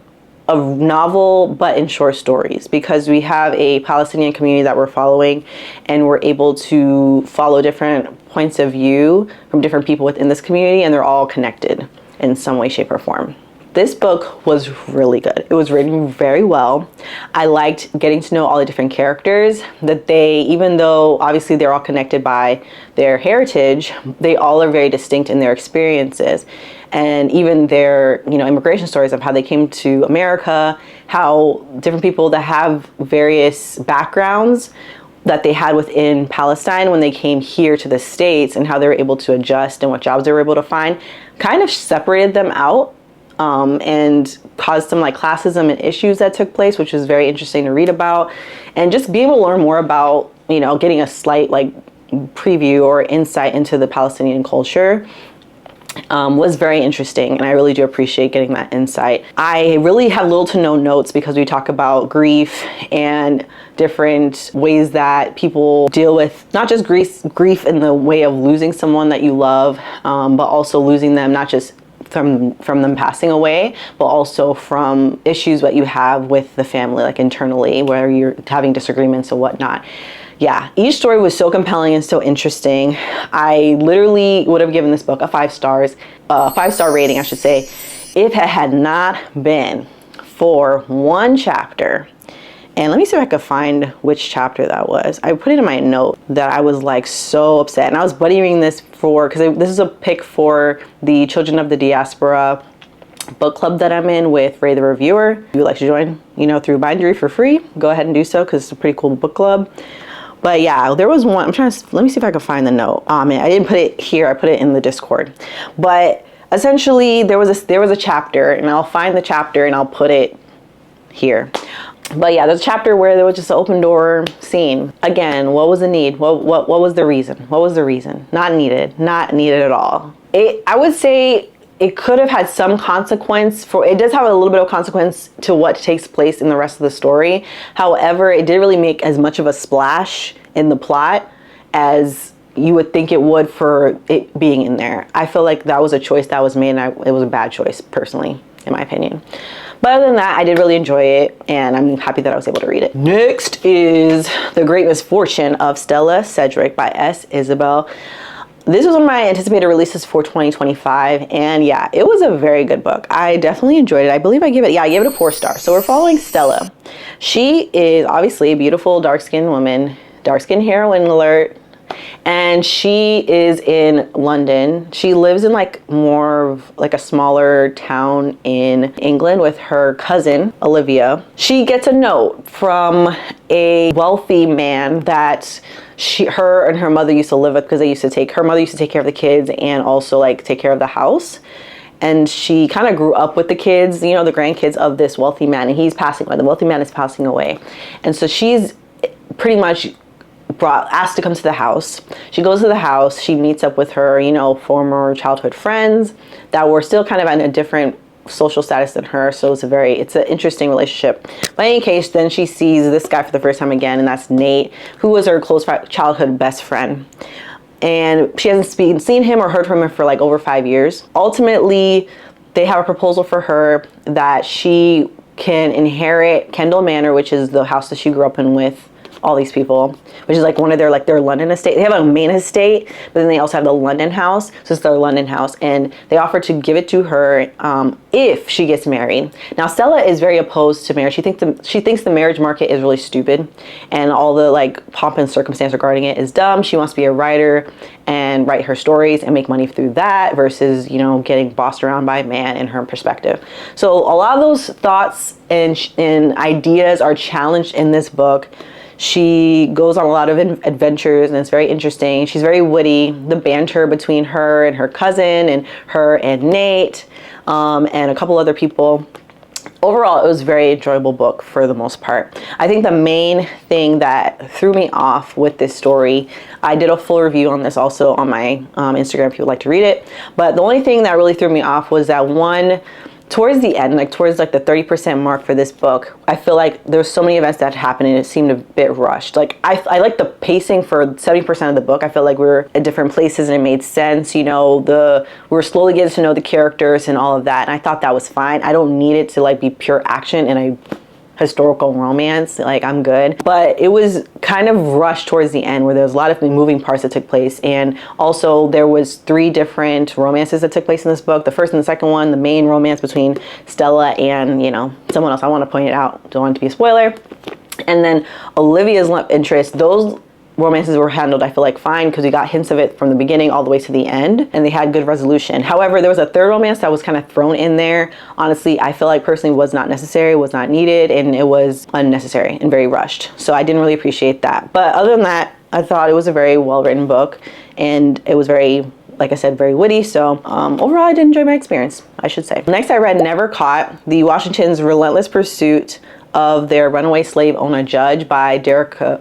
novel, but in short stories, because we have a Palestinian community that we're following and we're able to follow different points of view from different people within this community, and they're all connected in some way, shape, or form. This book was really good. It was written very well. I liked getting to know all the different characters, that they, even though obviously they're all connected by their heritage, they all are very distinct in their experiences. And even their, you know, immigration stories of how they came to America, how different people that have various backgrounds that they had within Palestine when they came here to the States, and how they were able to adjust and what jobs they were able to find, kind of separated them out. And caused some like classism and issues that took place, which was very interesting to read about, and just be able to learn more about, you know, getting a slight like preview or insight into the Palestinian culture was very interesting, and I really do appreciate getting that insight. I really have little to no notes because we talk about grief and different ways that people deal with not just grief in the way of losing someone that you love, but also losing them not just from them passing away, but also from issues that you have with the family, like internally, where you're having disagreements and whatnot. Yeah, each story was so compelling and so interesting. I literally would have given this book a 5 stars, a 5-star rating, I should say, if it had not been for one chapter. And let me see if I could find which chapter that was. I put it in my note that I was like so upset. And I was buddy reading this because this is a pick for the Children of the Diaspora book club that I'm in with Ray the Reviewer. If you'd like to join, you know, through Bindery for free, go ahead and do so because it's a pretty cool book club. But yeah, there was one, let me see if I can find the note. Oh man, I didn't put it here, I put it in the Discord. But essentially there was a chapter, and I'll find the chapter and I'll put it here. But yeah, there's a chapter where there was just an open door scene. Again, what was the need? What was the reason? What was the reason? Not needed at all. I would say it could have had some consequence it does have a little bit of consequence to what takes place in the rest of the story. However, it didn't really make as much of a splash in the plot as you would think it would for it being in there. I feel like that was a choice that was made, and it was a bad choice, personally, in my opinion. But other than that, I did really enjoy it, and I'm happy that I was able to read it. Next is The Great Misfortune of Stella Sedgwick by S. Isabel. This was one of my anticipated releases for 2025, and yeah, it was a very good book. I definitely enjoyed it. I believe I gave it a 4 stars. So we're following Stella. She is obviously a beautiful dark-skinned woman, dark-skinned heroine alert, and she is in London. She lives in like more of like a smaller town in England with her cousin Olivia. She gets a note from a wealthy man that her and her mother used to live with, because her mother used to take care of the kids and also like take care of the house. And she kind of grew up with the kids, you know, the grandkids of this wealthy man, and he's passing away. The wealthy man is passing away. And so she's pretty much asked to come to the house. She goes to the house, she meets up with her, you know, former childhood friends that were still kind of in a different social status than her. So it's an interesting relationship. But in any case, then she sees this guy for the first time again, and that's Nate, who was her close childhood best friend. And she hasn't seen him or heard from him for like over 5 years. Ultimately, they have a proposal for her that she can inherit Kendall Manor, which is the house that she grew up in with all these people, which is like one of their London estate. They have a main estate, but then they also have the London house. So it's their London house, and they offer to give it to her if she gets married. Now Stella is very opposed to marriage. She thinks the marriage market is really stupid, and all the like pomp and circumstance regarding it is dumb. She wants to be a writer and write her stories and make money through that versus, you know, getting bossed around by a man in her perspective. So a lot of those thoughts and ideas are challenged in this book. She goes on a lot of adventures, and it's very interesting. She's very witty. The banter between her and her cousin and her and Nate and a couple other people. Overall, it was a very enjoyable book for the most part. I think the main thing that threw me off with this story, I did a full review on this also on my Instagram if you would like to read it, but the only thing that really threw me off was that one, towards the end, like towards like the 30% mark for this book, I feel like there's so many events that happened and it seemed a bit rushed. Like I like the pacing for 70% of the book. I felt like we were at different places and it made sense. You know, we were slowly getting to know the characters and all of that. And I thought that was fine. I don't need it to like be pure action and a historical romance. Like, I'm good. But it was kind of rushed towards the end where there was a lot of moving parts that took place. And also there was 3 different romances that took place in this book. The first and the second one, the main romance between Stella and, you know, someone else. I want to point it out. Don't want it to be a spoiler. And then Olivia's love interest, those romances were handled, I feel like, fine, because we got hints of it from the beginning all the way to the end, and they had good resolution. However, there was a third romance that was kind of thrown in there. Honestly, I feel like personally was not necessary, was not needed, and it was unnecessary and very rushed. So I didn't really appreciate that. But other than that, I thought it was a very well-written book, and it was very, like I said, very witty. So overall, I did enjoy my experience, I should say. Next, I read Never Caught, the Washington's Relentless Pursuit of Their Runaway Slave Ona Judge by Dr.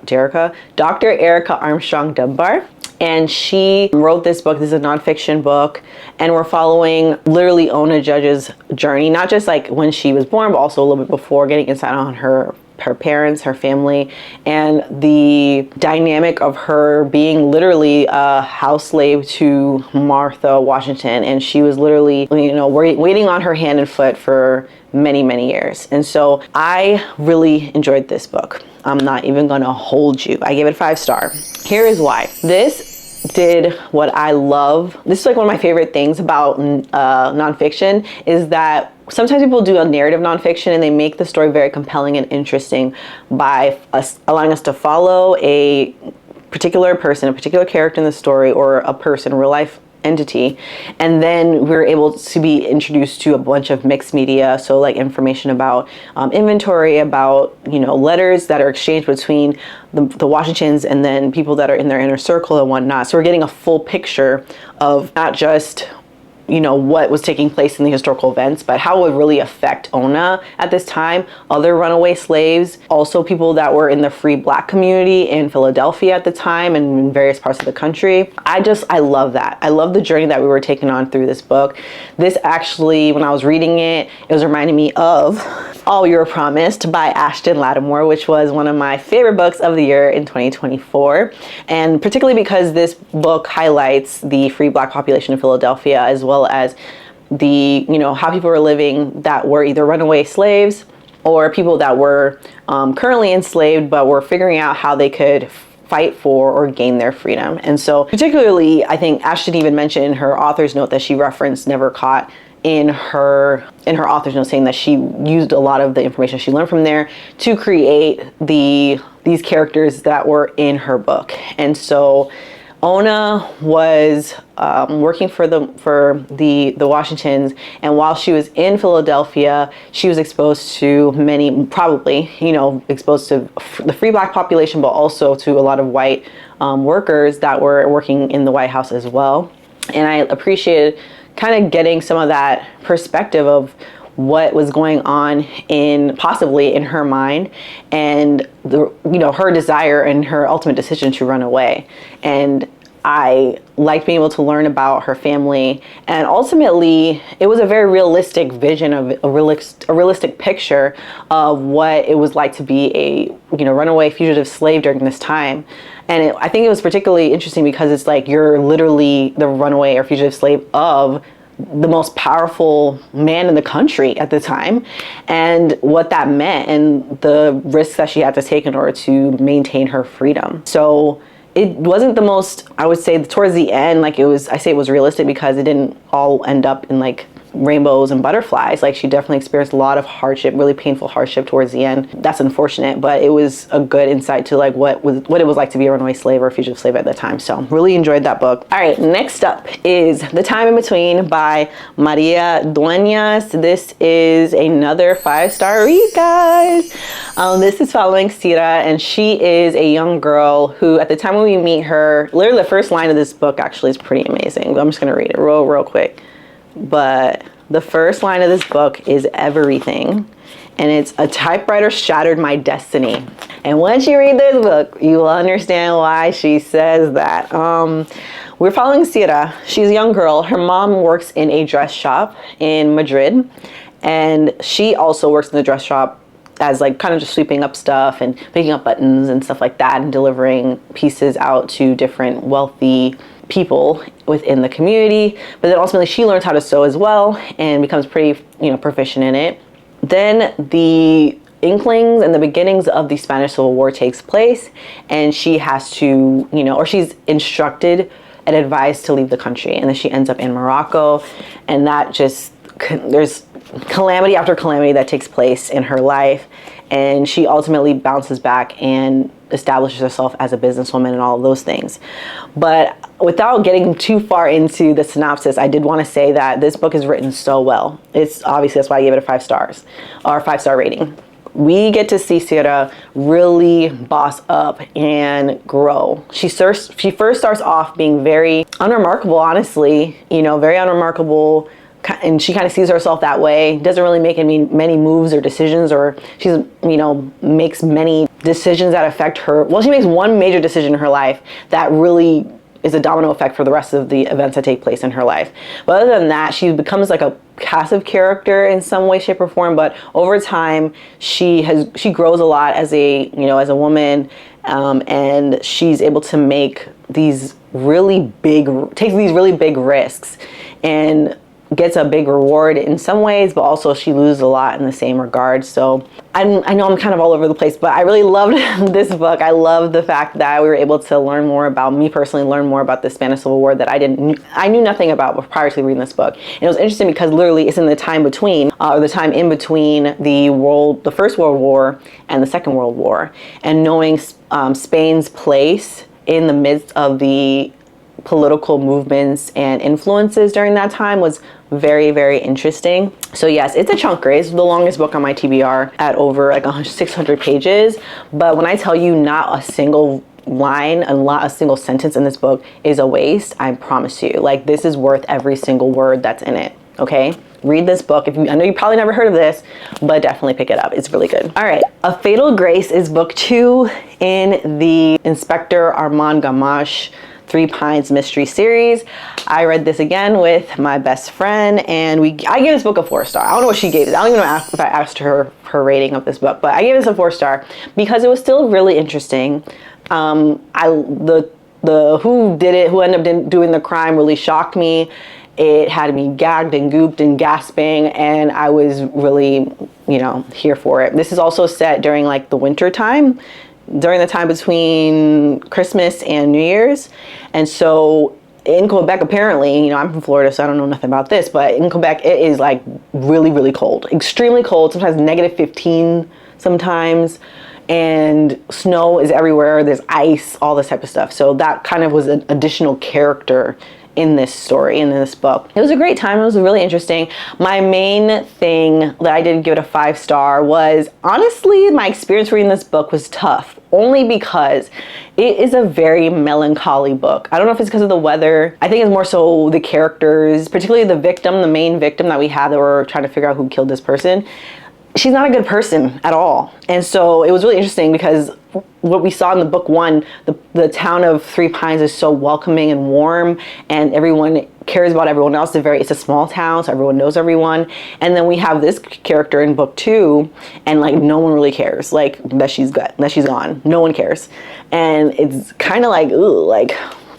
Erica Armstrong Dunbar. And she wrote this book. This is a nonfiction book, and we're following literally Ona Judge's journey, not just like when she was born, but also a little bit before, getting insight on her parents, her family, and the dynamic of her being literally a house slave to Martha Washington. And she was literally, you know, waiting on her hand and foot for many, many years. And so I really enjoyed this book. I'm not even gonna hold you. I gave it a 5-star. Here is why. This did what I love. This is like one of my favorite things about nonfiction, is that sometimes people do a narrative nonfiction and they make the story very compelling and interesting by allowing us to follow a particular person, a particular character in the story, or a person, real life entity, and then we're able to be introduced to a bunch of mixed media, so like information about inventory, about, you know, letters that are exchanged between the Washingtons and then people that are in their inner circle and whatnot. So we're getting a full picture of not just, you know, what was taking place in the historical events, but how it would really affect Ona at this time, other runaway slaves, also people that were in the free Black community in Philadelphia at the time and in various parts of the country. I love that. I love the journey that we were taking on through this book. This actually, when I was reading it, it was reminding me of All You're Promised by Ashton Lattimore, which was one of my favorite books of the year in 2024. And particularly because this book highlights the free Black population in Philadelphia, as well as the, you know, how people were living that were either runaway slaves or people that were currently enslaved but were figuring out how they could fight for or gain their freedom. And so particularly, I think Ashton even mentioned in her author's note that she referenced Never Caught in her author's note, saying that she used a lot of the information she learned from there to create these characters that were in her book. And so Ona was working for the Washingtons, and while she was in Philadelphia, she was exposed to many, probably, you know, exposed to the free Black population, but also to a lot of white workers that were working in the White House as well. And I appreciated kind of getting some of that perspective of what was going on possibly in her mind, and her desire and her ultimate decision to run away. And I liked being able to learn about her family, and ultimately it was a very realistic vision of a realistic picture of what it was like to be a runaway fugitive slave during this time. And I think it was particularly interesting because it's like you're literally the runaway or fugitive slave of the most powerful man in the country at the time, and what that meant and the risks that she had to take in order to maintain her freedom. So it wasn't the most, I would say towards the end, like I say it was realistic because it didn't all end up in like rainbows and butterflies. Like, she definitely experienced a lot of hardship, really painful hardship towards the end. That's unfortunate, but it was a good insight to like what it was like to be a runaway slave or a fugitive slave at the time. So really enjoyed that book. All right, next up is The Time in Between by Maria Duenas. This is another 5-star read, guys. This is following Sira, and she is a young girl who, at the time when we meet her, literally the first line of this book actually is pretty amazing. I'm just gonna read it real quick. But the first line of this book is everything, and it's "A typewriter shattered my destiny." And once you read this book, you will understand why she says that. We're following Sira. She's a young girl. Her mom works in a dress shop in Madrid, and she also works in the dress shop as like kind of just sweeping up stuff and picking up buttons and stuff like that, and delivering pieces out to different wealthy people within the community. But then ultimately she learns how to sew as well and becomes pretty, proficient in it. Then the inklings and the beginnings of the Spanish Civil War takes place, and she has to, or she's instructed and advised to leave the country, and then she ends up in Morocco, and that just, there's calamity after calamity that takes place in her life, and she ultimately bounces back and establishes herself as a businesswoman and all of those things. But without getting too far into the synopsis, I did want to say that this book is written so well. It's obviously, that's why I gave it a 5 stars, or 5-star rating. We get to see Sira really boss up and grow. She first starts off being very unremarkable, honestly, very unremarkable, and she kind of sees herself that way. Doesn't really make many moves or decisions, or she's, makes many decisions that affect her. Well, she makes one major decision in her life that really is a domino effect for the rest of the events that take place in her life. But other than that, she becomes like a passive character in some way, shape, or form. But over time, she grows a lot as a woman, and she's able to take these really big risks, and gets a big reward in some ways, but also she loses a lot in the same regard. So I know I'm kind of all over the place, but I really loved this book. I love the fact that we were able to learn more about the Spanish Civil War that I knew nothing about prior to reading this book. And it was interesting because literally it's in the time between, or the time in between the First World War and the Second World War, and knowing Spain's place in the midst of the political movements and influences during that time was very, very interesting. So yes, it's a chunker. It's the longest book on my TBR at over like 600 pages. But when I tell you not a single line and not a single sentence in this book is a waste, I promise you. Like, this is worth every single word that's in it, okay? Read this book. I know you probably never heard of this, but definitely pick it up. It's really good. All right, A Fatal Grace is book 2 in the Inspector Armand Gamache 3 Pines mystery series. I read this again with my best friend, and I gave this book a 4-star. I don't know what she gave it. I don't even know if I asked her rating of this book, but I gave this a 4-star because it was still really interesting. Who ended up doing the crime really shocked me. It had me gagged and gooped and gasping, and I was really, here for it. This is also set during like the winter time, during the time between Christmas and New Year's. And so in Quebec, apparently, I'm from Florida, so I don't know nothing about this, but in Quebec, it is like really, really cold, extremely cold, sometimes -15 sometimes, and snow is everywhere, there's ice, all this type of stuff. So that kind of was an additional character in this story, in this book. It was a great time. It was really interesting. My main thing that I did give it a 5-star was, honestly, my experience reading this book was tough, only because it is a very melancholy book. I don't know if it's because of the weather. I think it's more so the characters, particularly the main victim that we have that we're trying to figure out who killed this person. She's not a good person at all. And so it was really interesting because what we saw in the book 1, the town of 3 Pines is so welcoming and warm, and everyone cares about everyone else. It's a small town, so everyone knows everyone. And then we have this character in book 2, and like no one really cares, like that she's gone. No one cares. And it's kind of like, ooh, like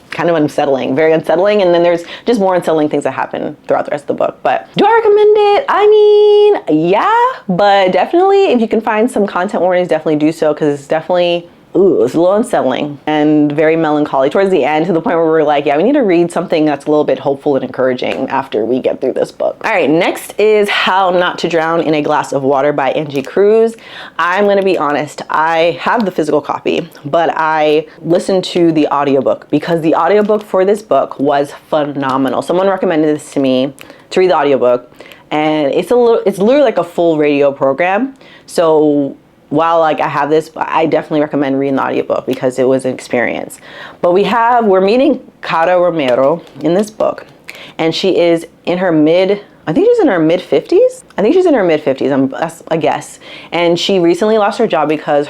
kind of unsettling, very unsettling. And then there's just more unsettling things that happen throughout the rest of the book. But do I recommend it? I mean, yeah, but definitely if you can find some content warnings, definitely do so, because it's definitely, ooh, it's a little unsettling and very melancholy towards the end, to the point where we're like, yeah, we need to read something that's a little bit hopeful and encouraging after we get through this book. All right, next is How Not to Drown in a Glass of Water by Angie Cruz. I'm gonna be honest, I have the physical copy, but I listened to the audiobook because the audiobook for this book was phenomenal. Someone recommended this to me to read the audiobook, and it's literally like a full radio program. So while like I have this, I definitely recommend reading the audiobook because it was an experience. But we're meeting Cara Romero in this book, and she is in her I think she's in her mid 50s. I think she's in her mid 50s, that's a guess. And she recently lost her job because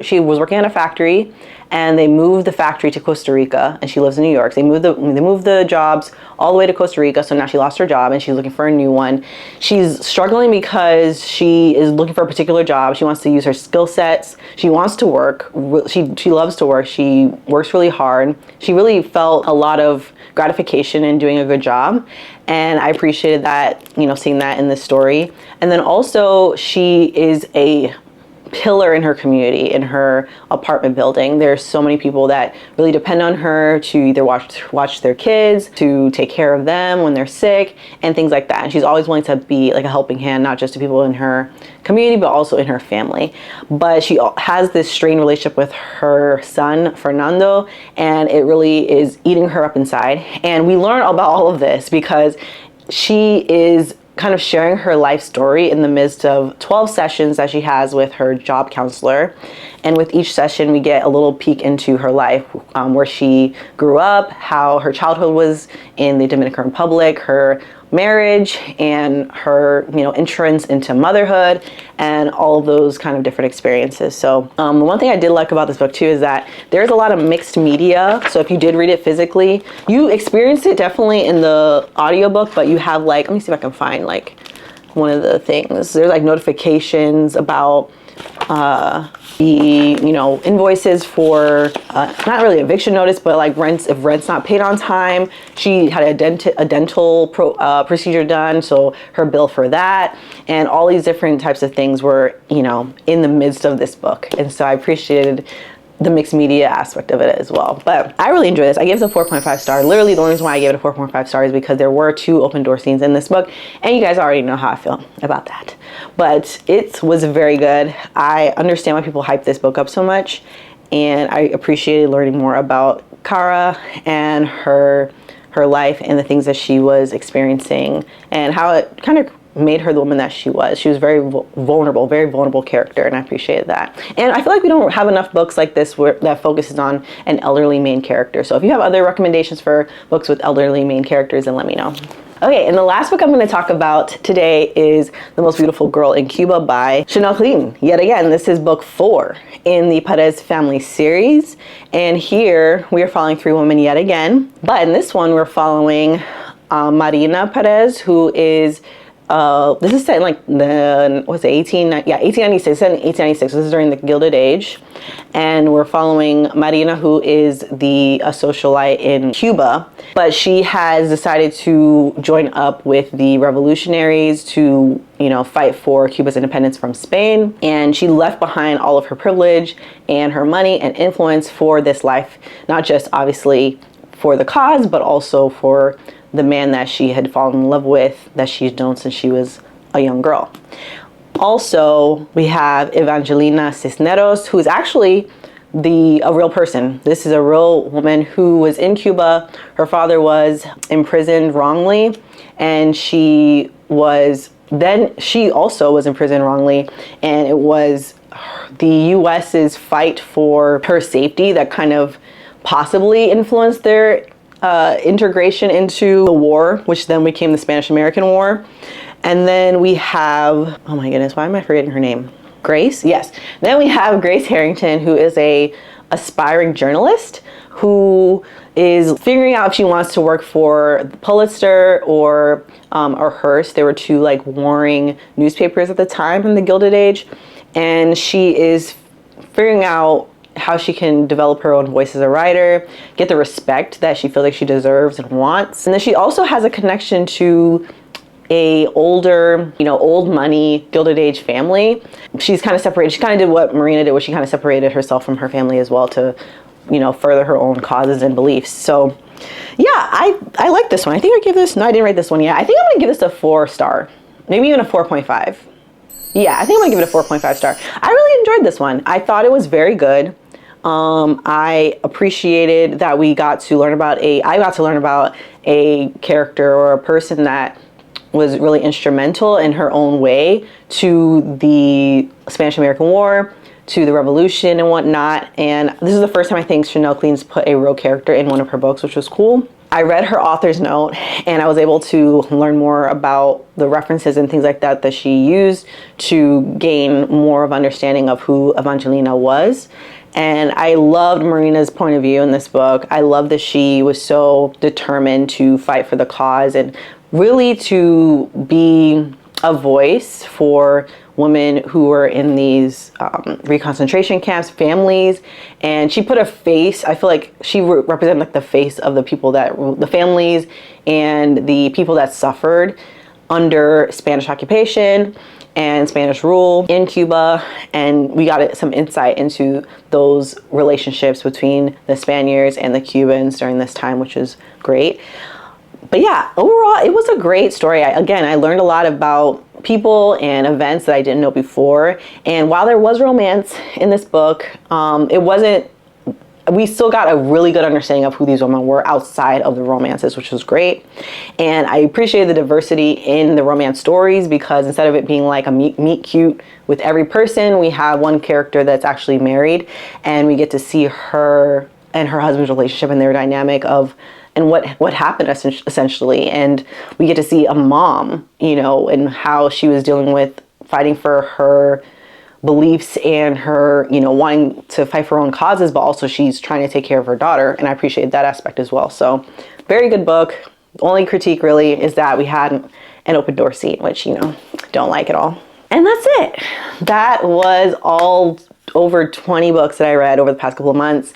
she was working at a factory, and they moved the factory to Costa Rica, and she lives in New York. They moved the jobs all the way to Costa Rica, so now she lost her job and she's looking for a new one. She's struggling because she is looking for a particular job. She wants to use her skill sets. She wants to work. She loves to work. She works really hard. She really felt a lot of gratification in doing a good job, and I appreciated that, seeing that in this story. And then also, she is a pillar in her community, in her apartment building. There's so many people that really depend on her to either watch their kids, to take care of them when they're sick, and things like that. And she's always willing to be like a helping hand, not just to people in her community, but also in her family. But she has this strained relationship with her son, Fernando, and it really is eating her up inside. And we learn about all of this because she is kind of sharing her life story in the midst of 12 sessions that she has with her job counselor. And with each session, we get a little peek into her life, where she grew up, how her childhood was in the Dominican Republic, her marriage, and her entrance into motherhood, and all of those kind of different experiences. So the one thing I did like about this book too is that there's a lot of mixed media. So if you did read it physically, you experienced it definitely in the audiobook, but you have like, let me see if I can find like one of the things. There's like notifications about the invoices for not really eviction notice, but like if rent's not paid on time. She had a dental procedure done, so her bill for that, and all these different types of things were in the midst of this book. And so I appreciated the mixed media aspect of it as well. But I really enjoyed this. I gave it a 4.5 star. Literally the only reason why I gave it a 4.5 stars is because there were 2 open door scenes in this book, and you guys already know how I feel about that. But it was very good. I understand why people hype this book up so much, and I appreciated learning more about Cara and her life and the things that she was experiencing, and how it kind of made her the woman that she was. She was very vulnerable character, and I appreciated that. And I feel like we don't have enough books like this that focuses on an elderly main character. So if you have other recommendations for books with elderly main characters, then let me know. Okay, and the last book I'm going to talk about today is The Most Beautiful Girl in Cuba by Chanel Clean. Yet again, this is book 4 in the Perez family series. And here we are following 3 women yet again. But in this one, we're following Marina Perez, who is this is set in like the 1896. Set in 1896. This is during the Gilded Age, and we're following Marina, who is a socialite in Cuba, but she has decided to join up with the revolutionaries to fight for Cuba's independence from Spain. And she left behind all of her privilege and her money and influence for this life, not just obviously for the cause, but also for the man that she had fallen in love with, that she's known since she was a young girl. Also, we have Evangelina Cisneros, who is actually a real person. This is a real woman who was in Cuba. Her father was imprisoned wrongly, and she also was imprisoned wrongly, and it was the US's fight for her safety that kind of possibly influenced their integration into the war, which then became the Spanish-American War. And then we have, oh my goodness, why am I forgetting her name? Grace? Yes. Then we have Grace Harrington, who is a aspiring journalist who is figuring out if she wants to work for Pulitzer or Hearst. There were 2 like warring newspapers at the time in the Gilded Age, and she is figuring out how she can develop her own voice as a writer, get the respect that she feels like she deserves and wants. And then she also has a connection to a older, old money, Gilded Age family. She's kind of separated. She kind of did what Marina did, where she kind of separated herself from her family as well to, further her own causes and beliefs. So yeah, I like this one. I think I give this, no, I didn't rate this one yet. I think I'm gonna give this a 4-star, maybe even a 4.5. Yeah, I think I'm gonna give it a 4.5 star. I really enjoyed this one. I thought it was very good. I appreciated that I got to learn about a character or a person that was really instrumental in her own way to the Spanish-American War, to the Revolution and whatnot. And this is the first time I think Chanel Clean's put a real character in one of her books, which was cool. I read her author's note and I was able to learn more about the references and things like that that she used to gain more of understanding of who Evangelina was. And I loved Marina's point of view in this book. I love that she was so determined to fight for the cause and really to be a voice for women who were in these reconcentration camps, families. And she put a face, I feel like she represented like the face of the people the families and the people that suffered under Spanish occupation and Spanish rule in Cuba. And we got some insight into those relationships between the Spaniards and the Cubans during this time, which is great. But yeah, overall, it was a great story. Again, I learned a lot about people and events that I didn't know before. And while there was romance in this book, we still got a really good understanding of who these women were outside of the romances, which was great. And I appreciated the diversity in the romance stories, because instead of it being like a meet cute with every person, we have one character that's actually married, and we get to see her and her husband's relationship and their dynamic and what happened essentially. And we get to see a mom, and how she was dealing with fighting for her beliefs and her, wanting to fight for her own causes, but also she's trying to take care of her daughter. And I appreciate that aspect as well. So very good book. The only critique really is that we had an open door scene, which, don't like at all. And that's it. That was all over 20 books that I read over the past couple of months.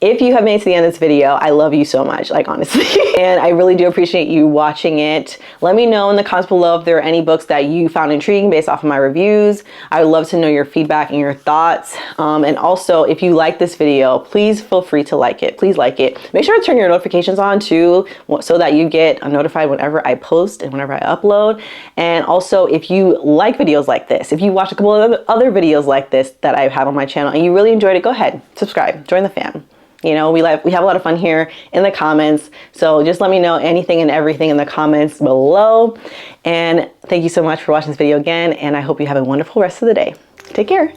If you have made it to the end of this video, I love you so much, like honestly. And I really do appreciate you watching it. Let me know in the comments below if there are any books that you found intriguing based off of my reviews. I would love to know your feedback and your thoughts. And also, if you like this video, please feel free to like it. Please like it. Make sure to turn your notifications on too, so that you get notified whenever I post and whenever I upload. And also, if you like videos like this, if you watch a couple of other videos like this that I have on my channel and you really enjoyed it, go ahead, subscribe, join the fam. We have a lot of fun here in the comments. So just let me know anything and everything in the comments below. And thank you so much for watching this video again. And I hope you have a wonderful rest of the day. Take care.